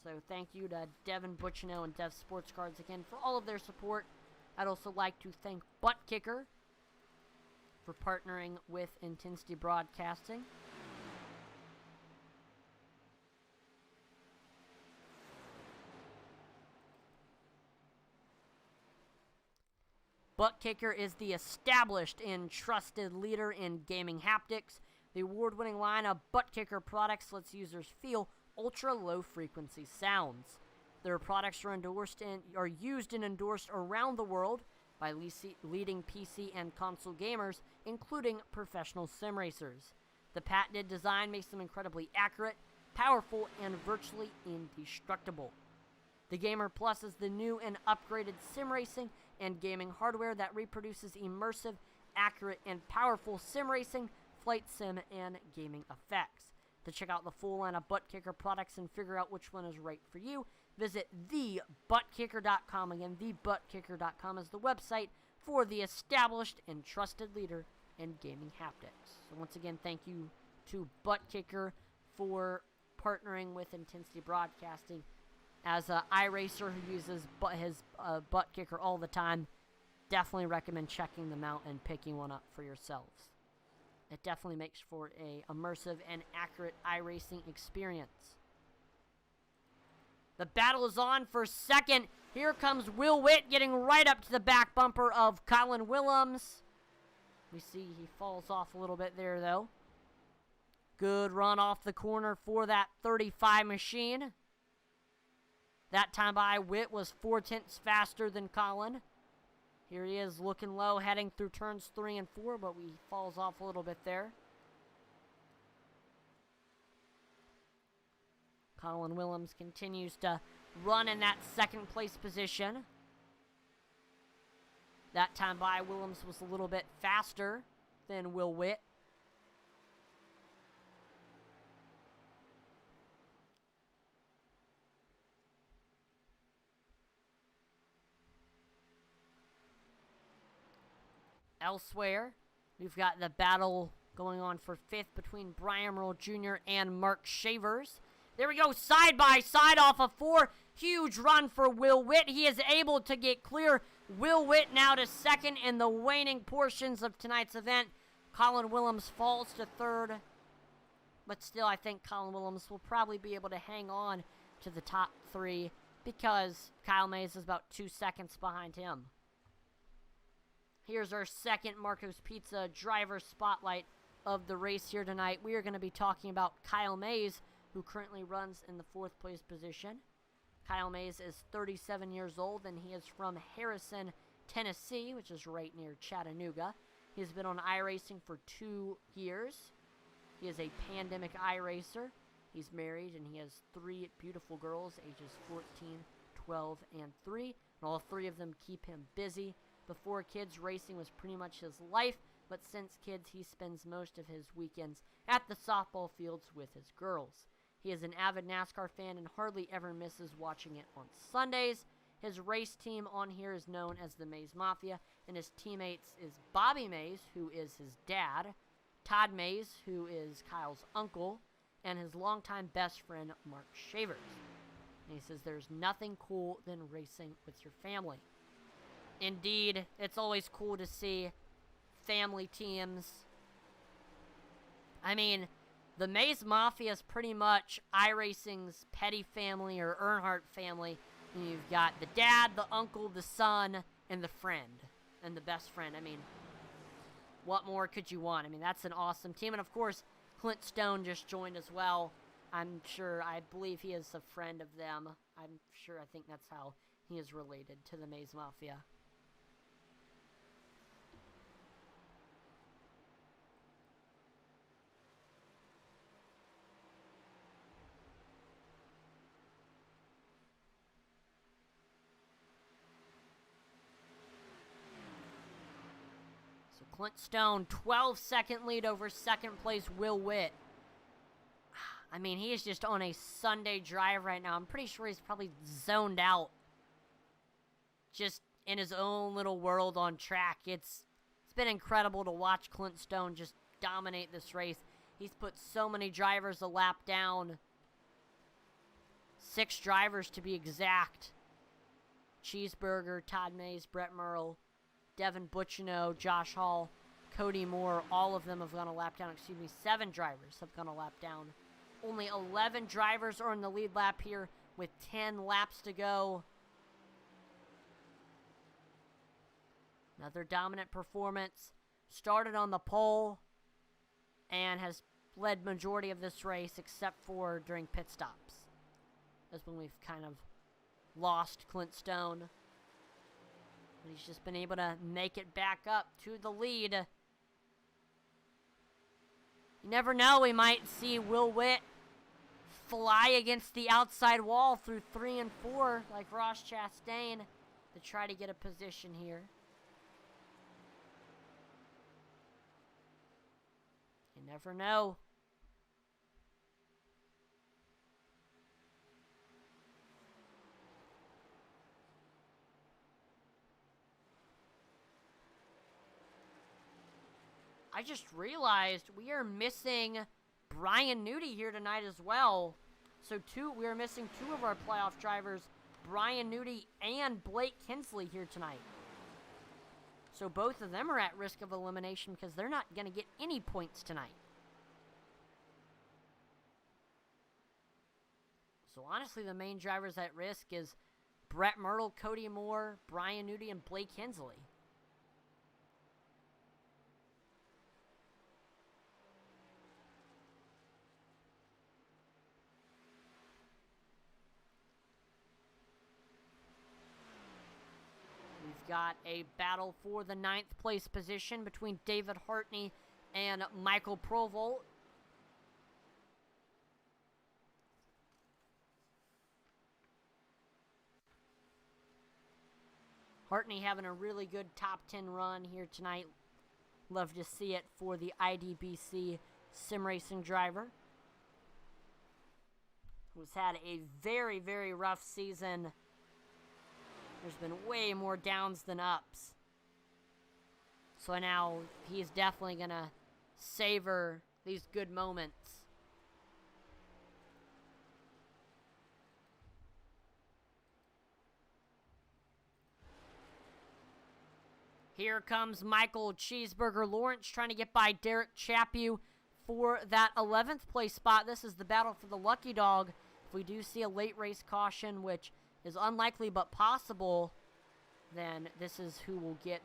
So thank you to Devin Bucciano and Dev Sports Cards again for all of their support. I'd also like to thank Butt Kicker for partnering with Intensity Broadcasting. Butt Kicker is the established and trusted leader in gaming haptics. The award-winning line of Butt Kicker products lets users feel ultra-low frequency sounds. Their products are used and endorsed around the world by leading PC and console gamers, including professional sim racers. The patented design makes them incredibly accurate, powerful, and virtually indestructible. The Gamer Plus is the new and upgraded sim racing and gaming hardware that reproduces immersive, accurate, and powerful sim racing, flight sim, and gaming effects. To check out the full line of Butt Kicker products and figure out which one is right for you, visit thebuttkicker.com. Again, thebuttkicker.com is the website for the established and trusted leader in gaming haptics. So once again, thank you to Butt Kicker for partnering with Intensity Broadcasting. As an iRacer who uses his Butt Kicker all the time, definitely recommend checking them out and picking one up for yourselves. It definitely makes for a immersive and accurate iRacing experience. The battle is on for second. Here comes Will Witt getting right up to the back bumper of Colin Willems. We see he falls off a little bit there, though. Good run off the corner for that 35 machine. That time by Witt was 4/10 faster than Colin. Here he is looking low, heading through turns 3 and 4, but he falls off a little bit there. Colin Willems continues to run in that second place position. That time by Willems was a little bit faster than Will Witt. Elsewhere, we've got the battle going on for 5th between Brian Merle Jr. and Mark Shavers. There we go, side by side off of 4. Huge run for Will Witt. He is able to get clear. Will Witt now to 2nd in the waning portions of tonight's event. Colin Willems falls to 3rd. But still, I think Colin Willems will probably be able to hang on to the top 3 because Kyle Mays is about 2 seconds behind him. Here's our second Marco's Pizza driver spotlight of the race here tonight. We are going to be talking about Kyle Mays, who currently runs in the 4th place position. Kyle Mays is 37 years old, and he is from Harrison, Tennessee, which is right near Chattanooga. He has been on iRacing for 2 years. He is a pandemic iRacer. He's married, and he has 3 beautiful girls, ages 14, 12, and 3. And all 3 of them keep him busy. Before kids, racing was pretty much his life, but since kids, he spends most of his weekends at the softball fields with his girls. He is an avid NASCAR fan and hardly ever misses watching it on Sundays. His race team on here is known as the Mays Mafia, and his teammates is Bobby Mays, who is his dad, Todd Mays, who is Kyle's uncle, and his longtime best friend, Mark Shavers. And he says there's nothing cool than racing with your family. Indeed, it's always cool to see family teams. I mean, the Mays Mafia is pretty much iRacing's Petty family or Earnhardt family. And you've got the dad, the uncle, the son, and the friend, and the best friend. I mean, what more could you want? I mean, that's an awesome team. And, of course, Clint Stone just joined as well. I believe he is a friend of them. I think that's how he is related to the Mays Mafia. Clint Stone, 12-second lead over 2nd place Will Witt. I mean, he is just on a Sunday drive right now. I'm pretty sure he's probably zoned out. Just in his own little world on track. It's been incredible to watch Clint Stone just dominate this race. He's put so many drivers a lap down. 6 drivers to be exact. Cheeseburger, Todd Mays, Brett Merle, Devin Butchino, Josh Hall, Cody Moore, all of them have gone a lap down. 7 drivers have gone a lap down. Only 11 drivers are in the lead lap here with 10 laps to go. Another dominant performance. Started on the pole and has led majority of this race except for during pit stops. That's when we've kind of lost Clint Stone. But he's just been able to make it back up to the lead. You never know, we might see Will Witt fly against the outside wall through 3 and 4 like Ross Chastain to try to get a position here. You never know. I just realized we are missing Brian Newty here tonight as well. So we are missing 2 of our playoff drivers, Brian Newty and Blake Kinsley here tonight. So both of them are at risk of elimination because they're not going to get any points tonight. So honestly, the main drivers at risk is Brett Myrtle, Cody Moore, Brian Newty, and Blake Kinsley. Got a battle for the 9th place position between David Hartney and Michael Provolt. Hartney having a really good top 10 run here tonight. Love to see it for the IDBC sim racing driver, who's had a very, very rough season. There's been way more downs than ups. So now he's definitely going to savor these good moments. Here comes Michael Cheeseburger Lawrence trying to get by Derek Chaput for that 11th place spot. This is the battle for the lucky dog. If we do see a late race caution, which is unlikely but possible, then this is who will get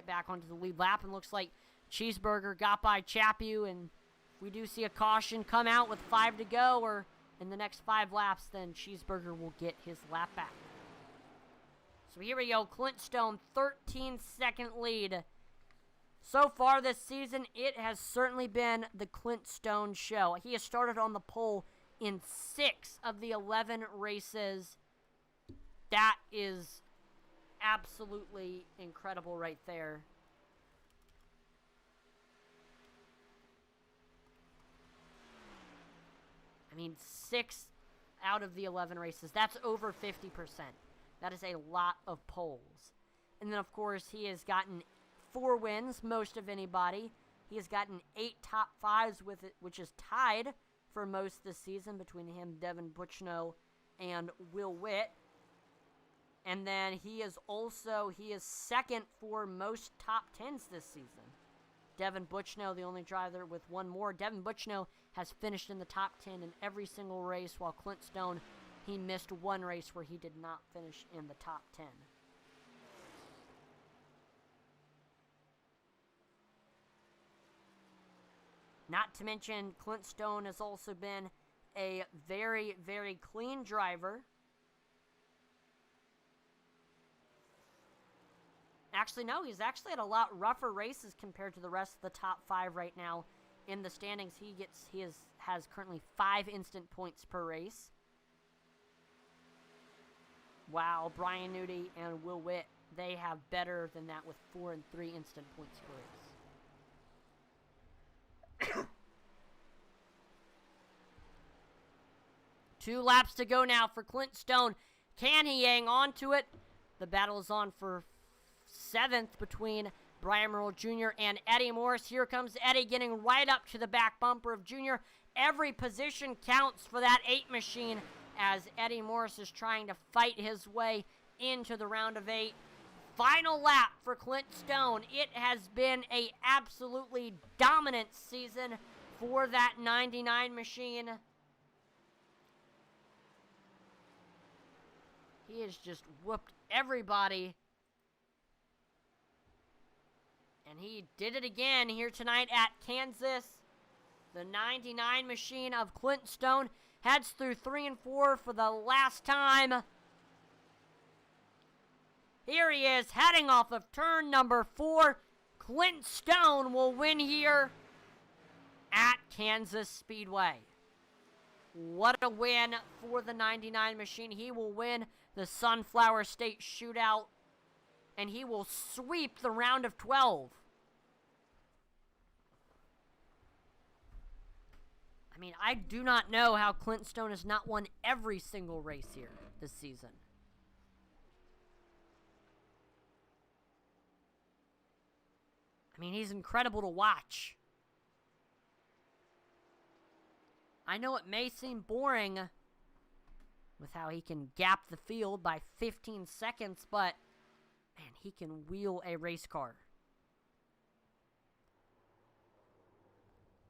back onto the lead lap. And looks like Cheeseburger got by Chaput, and if we do see a caution come out with 5 to go or in the next 5 laps, then Cheeseburger will get his lap back. So here we go, Clint Stone, 13-second lead. So far this season, it has certainly been the Clint Stone show. He has started on the pole in 6 of the 11 races. That is absolutely incredible right there. I mean, 6 out of the 11 races. That's over 50%. That is a lot of poles. And then, of course, he has gotten 4 wins, most of anybody. He has gotten 8 top 5s with it, which is tied for most this season between him, Devin Buchno, and Will Witt. And then he is second for most top 10s this season. Devin Buchno, the only driver with 1 more. Devin Buchno has finished in the top 10 in every single race, while Clint Stone, he missed 1 race where he did not finish in the top 10. Not to mention, Clint Stone has also been a very, very clean driver. Actually, no, he's actually had a lot rougher races compared to the rest of the top 5 right now in the standings. He has currently 5 instant points per race. Wow, Brian Nudie and Will Witt, they have better than that with 4 and 3 instant points per race. 2 laps to go now for Clint Stone. Can he hang on to it? The battle is on for 7th between Brian Merle Jr. and Eddie Morris. Here comes Eddie getting right up to the back bumper of Jr. Every position counts for that 8 machine as Eddie Morris is trying to fight his way into the round of 8. Final lap for Clint Stone. It has been a absolutely dominant season for that 99 machine. He has just whooped everybody. And he did it again here tonight at Kansas. The 99 machine of Clint Stone heads through 3 and 4 for the last time. Here he is, heading off of turn number 4. Clint Stone will win here at Kansas Speedway. What a win for the 99 machine. He will win the Sunflower State Shootout, and he will sweep the round of 12. I mean, I do not know how Clint Stone has not won every single race here this season. I mean, he's incredible to watch. I know it may seem boring with how he can gap the field by 15 seconds, but man, he can wheel a race car.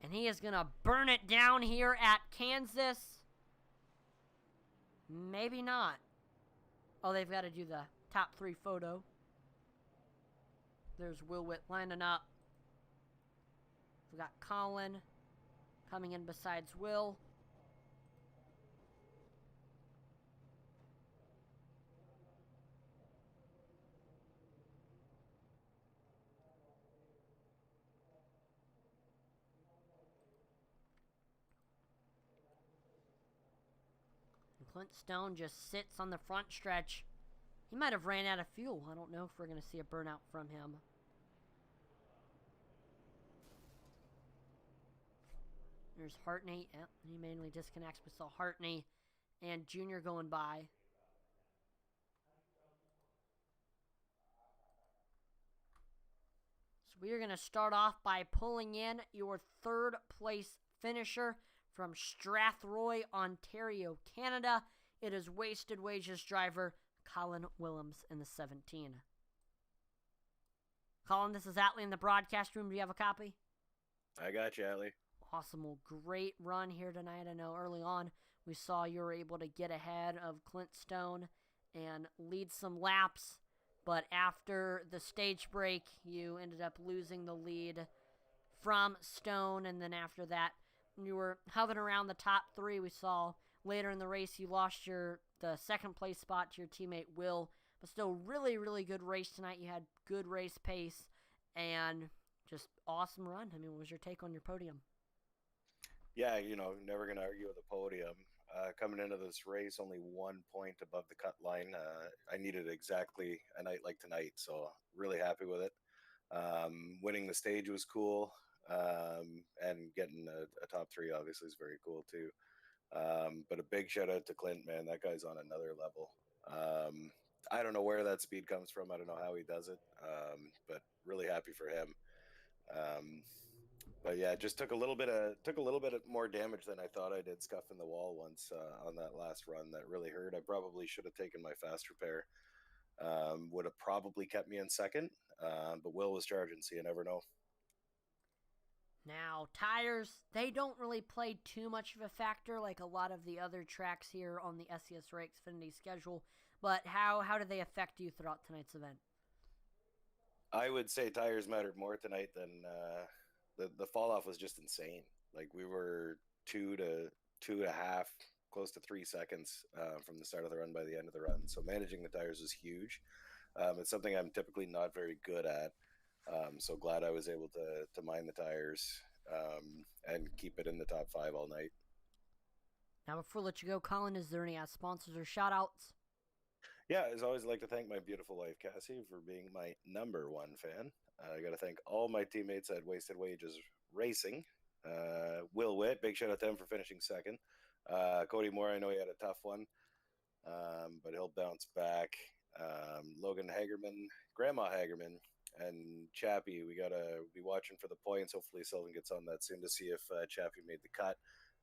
And he is going to burn it down here at Kansas. Maybe not. Oh, they've got to do the top 3 photo. There's Will Witt lining up. We've got Colin coming in besides Will. Clint Stone just sits on the front stretch. He might have ran out of fuel. I don't know if we're going to see a burnout from him. There's Hartney. Yep, he mainly disconnects. We saw Hartney and Junior going by. So we are going to start off by pulling in your third place finisher from Strathroy, Ontario, Canada. It is Wasted Wages driver Colin Willems in the 17. Colin, this is Atlee in the broadcast room. Do you have a copy? I got you, Atlee. Awesome. Well, great run here tonight. I know early on we saw you were able to get ahead of Clint Stone and lead some laps, but after the stage break, you ended up losing the lead from Stone, and then after that, you were hovering around the top three. We saw later in the race you lost the second place spot to your teammate Will, but still really, really good race tonight. You had good race pace and just awesome run. I mean, what was your take on your podium? Yeah, never going to argue with the podium. Coming into this race, only 1 point above the cut line. I needed exactly a night like tonight, so really happy with it. Winning the stage was cool, and getting a top three obviously is very cool too. But a big shout out to Clint, man. That guy's on another level. I don't know where that speed comes from. I don't know how he does it, but really happy for him. But yeah, just took a little bit more damage than I thought I did, scuffing the wall once on that last run. That really hurt. I probably should have taken my faster pair. Would have probably kept me in second, but Will was charging, so you never know. Now, tires, they don't really play too much of a factor like a lot of the other tracks here on the SCSRA Xfinity schedule, but how did they affect you throughout tonight's event? I would say tires mattered more tonight than the fall off was just insane. Like we were 2 to 2.5, close to 3 seconds from the start of the run by the end of the run. So managing the tires was huge. It's something I'm typically not very good at. So glad I was able to mine the tires and keep it in the top 5 all night. Now, before I let you go, Colin, is there any sponsors or shout-outs? Yeah, as always, I'd like to thank my beautiful wife, Cassie, for being my #1 fan. I got to thank all my teammates at Wasted Wages Racing. Will Witt, big shout out to him for finishing second. Cody Moore, I know he had a tough one, but he'll bounce back. Logan Hagerman, Grandma Hagerman, and Chappie, we got to be watching for the points. Hopefully Sylvan gets on that soon to see if Chappie made the cut,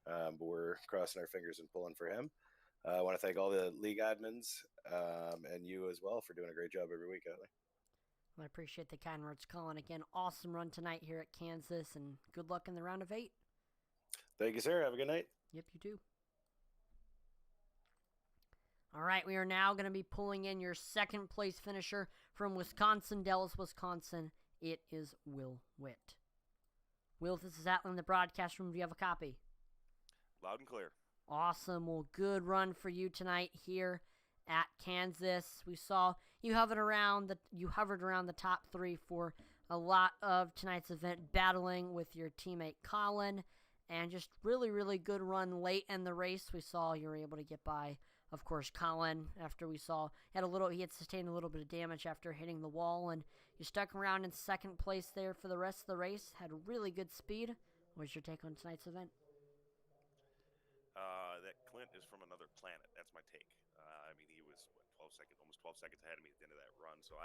but we're crossing our fingers and pulling for him. I want to thank all the league admins and you as well for doing a great job every week, Atlee. I appreciate the kind words, Colin. Again, awesome run tonight here at Kansas, and good luck in the round of 8. Thank you, sir. Have a good night. Yep, you too. All right, we are now going to be pulling in your second place finisher from Wisconsin, Dallas, Wisconsin. It is Will Witt. Will, this is Atlee in the broadcast room. Do you have a copy? Loud and clear. Awesome. Well, good run for you tonight here at Kansas. We saw you hovered around the top 3 for a lot of tonight's event, battling with your teammate Colin, and just really, really good run late in the race. We saw you were able to get by, of course, Colin after we saw he had sustained a little bit of damage after hitting the wall, and you stuck around in second place there for the rest of the race. Had really good speed. What was your take on tonight's event? That Clint is from another planet. That's my take. I mean, he was almost 12 seconds ahead of me at the end of that run. So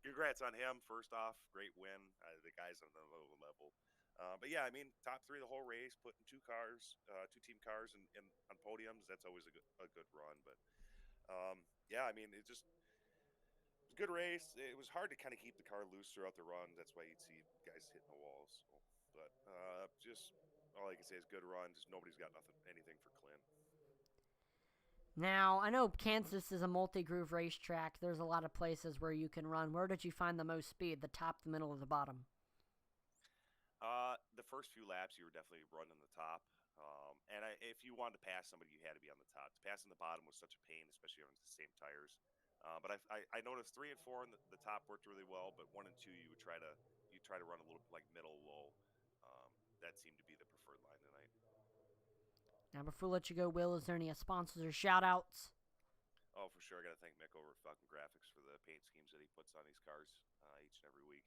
congrats on him. First off, great win. The guy's on another level. But yeah, I mean, top 3 the whole race, putting 2 team cars in on podiums. That's always a good run. But yeah, I mean, it was a good race. It was hard to kind of keep the car loose throughout the run. That's why you'd see guys hitting the walls. But just all I can say is good run. Just nobody's got anything for Clint. Now, I know Kansas is a multi-groove racetrack. There's a lot of places where you can run. Where did you find the most speed? The top, the middle, or the bottom? The first few laps, you were definitely running the top. If you wanted to pass somebody, you had to be on the top. Passing the bottom was such a pain, especially on the same tires. But I noticed 3 and 4 in the top worked really well, but 1 and 2 you try to run a little like middle low. That seemed to be the preferred line tonight. Now, before I let you go, Will, is there any sponsors or shout-outs? Oh, for sure. I got to thank Mick over at Falcon Graphics for the paint schemes that he puts on these cars each and every week.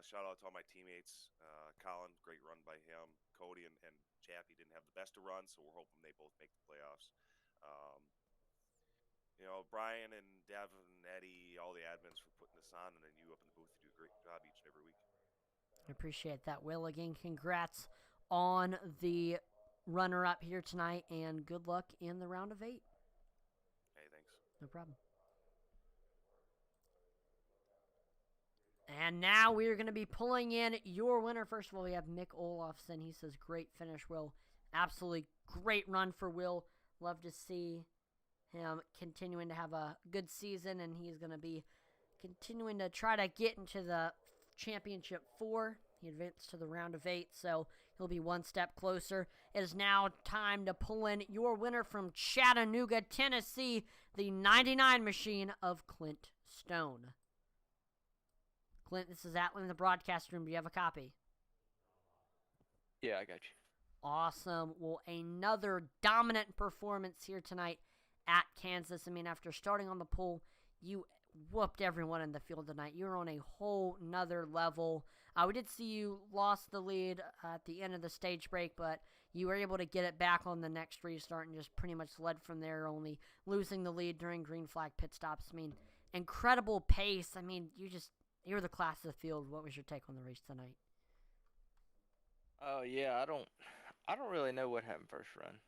Shout out to all my teammates. Colin, great run by him. Cody and Chappie didn't have the best of runs, so we're hoping they both make the playoffs. Brian and Devin and Eddie, all the admins for putting this on, and then you up in the booth, you do a great job each and every week. I appreciate that, Will. Again, congrats on the runner-up here tonight, and good luck in the round of 8. Hey, thanks. No problem. And now we're going to be pulling in your winner. First of all, we have Mick Olofsson. He says, great finish, Will. Absolutely great run for Will. Love to see him continuing to have a good season, and he's going to be continuing to try to get into the championship 4. He advanced to the round of 8, so he'll be one step closer. It is now time to pull in your winner from Chattanooga, Tennessee, the 99 machine of Clint Stone. Clint, this is Atlan in the broadcast room. Do you have a copy? Yeah, I got you. Awesome. Well, another dominant performance here tonight at Kansas. I mean, after starting on the pole, you whooped everyone in the field tonight. You're on a whole nother level. We did see you lost the lead at the end of the stage break, but you were able to get it back on the next restart and just pretty much led from there, only losing the lead during green flag pit stops. I mean, incredible pace. I mean, you're the class of the field. What was your take on the race tonight? Oh yeah, I don't really know what happened first run.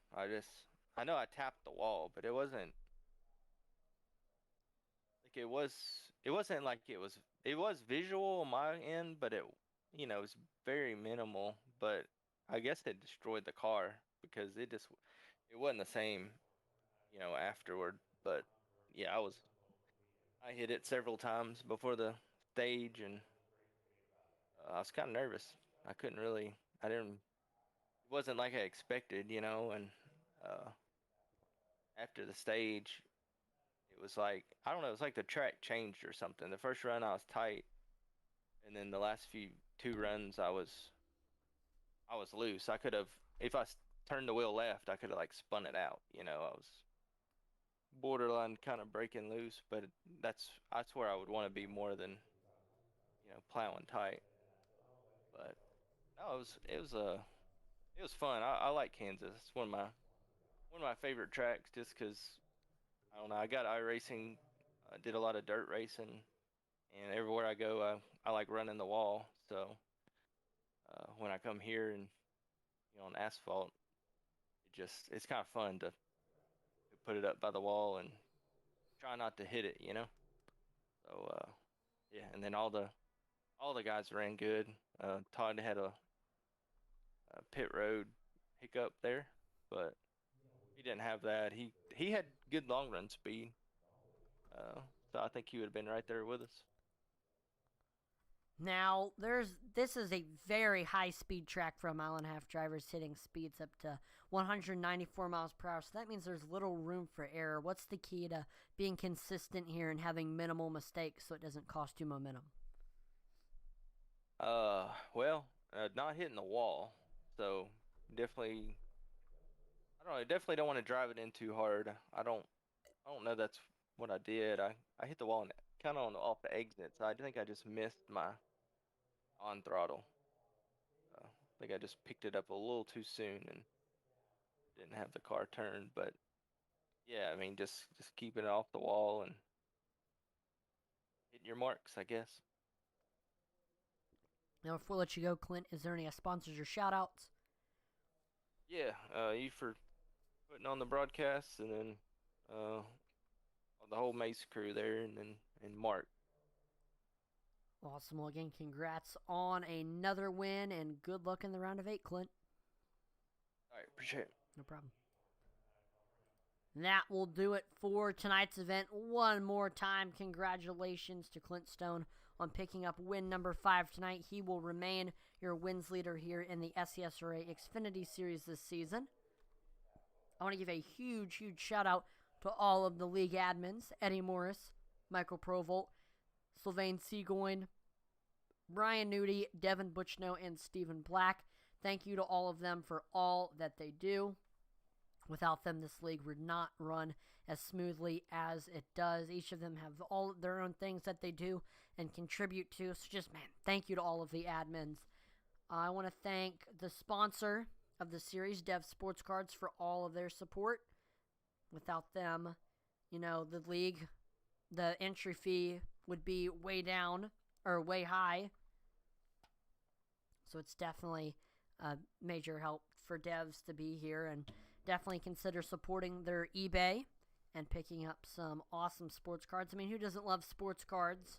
I know I tapped the wall, but it wasn't like it was visual on my end, but it was very minimal. But I guess it destroyed the car because it wasn't the same, afterward. But yeah, I hit it several times before the stage, and I was kind of nervous. It wasn't like I expected, and uh, after the stage, it was like, I don't know, it was like the track changed or something. The first run I was tight, and then the last two runs I was loose. I could have, if turned the wheel left, I could have like spun it out. I was borderline kind of breaking loose, but that's where I would want to be more than plowing tight. But no, it was fun. I like Kansas. It's one of my favorite tracks just because I don't know. I got iRacing, did a lot of dirt racing, and everywhere I go, I like running the wall. So when I come here and on asphalt, it's kind of fun to put it up by the wall and try not to hit it. So yeah, and then all the guys ran good. Todd had a pit road hiccup there, but he didn't have that. He had good long run speed. So I think he would have been right there with us. Now, this is a very high-speed track for a mile-and-a-half drivers hitting speeds up to 194 miles per hour, so that means there's little room for error. What's the key to being consistent here and having minimal mistakes so it doesn't cost you momentum? Well, not hitting the wall, so definitely, I don't know, I definitely don't want to drive it in too hard. I don't know that's what I did. I hit the wall and kind of off the exit, so I think I just missed my on throttle. I think I just picked it up a little too soon and didn't have the car turned. But yeah, I mean, just keeping it off the wall and hitting your marks, I guess. Now, before I let you go, Clint, is there any sponsors or shout-outs? Yeah, you for putting on the broadcast, and then the whole Mace crew there, and Mark. Awesome. Well, again, congrats on another win, and good luck in the round of 8, Clint. All right, appreciate it. No problem. That will do it for tonight's event. One more time, congratulations to Clint Stone on picking up win number 5 tonight. He will remain your wins leader here in the SCSRA Xfinity Series this season. I want to give a huge, huge shout out to all of the league admins: Eddie Morris, Michael Provolt, Sylvain Seagoin, Brian Nudie, Devin Butchno, and Stephen Black. Thank you to all of them for all that they do. Without them, this league would not run as smoothly as it does. Each of them have all their own things that they do and contribute to. So just, man, thank you to all of the admins. I want to thank the sponsor of the series, Dev Sports Cards, for all of their support. Without them, the league, the entry fee would be way down, or way high. So it's definitely a major help for devs to be here, and definitely consider supporting their eBay and picking up some awesome sports cards. I mean, who doesn't love sports cards?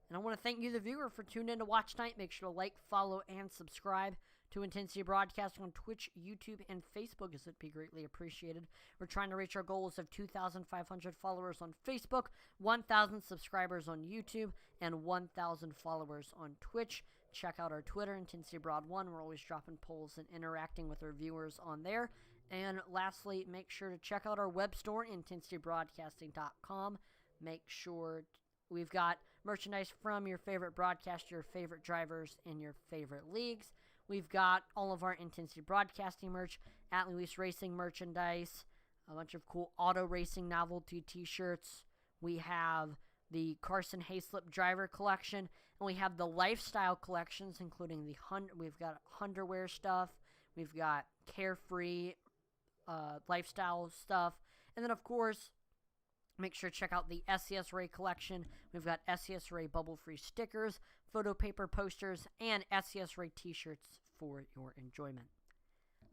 And I want to thank you, the viewer, for tuning in to watch tonight. Make sure to like, follow, and subscribe to Intensity Broadcasting on Twitch, YouTube, and Facebook, as it'd be greatly appreciated. We're trying to reach our goals of 2,500 followers on Facebook, 1,000 subscribers on YouTube, and 1,000 followers on Twitch. Check out our Twitter, Intensity Broad 1. We're always dropping polls and interacting with our viewers on there. And lastly, make sure to check out our web store, intensitybroadcasting.com. Make sure we've got merchandise from your favorite broadcaster, your favorite drivers, and your favorite leagues. We've got all of our Intensity Broadcasting merch, at Luis Racing merchandise, a bunch of cool auto racing novelty t-shirts. We have the Carson Hayslip driver collection, and we have the lifestyle collections, including we've got underwear stuff, we've got carefree lifestyle stuff, and then of course, make sure to check out the SCSRA collection. We've got SCSRA bubble-free stickers, photo paper posters, and SCSRA t-shirts for your enjoyment.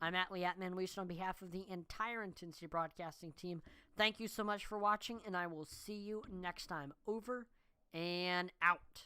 I'm Atlee Atman-Luis on behalf of the entire Intensity Broadcasting team. Thank you so much for watching, and I will see you next time. Over and out.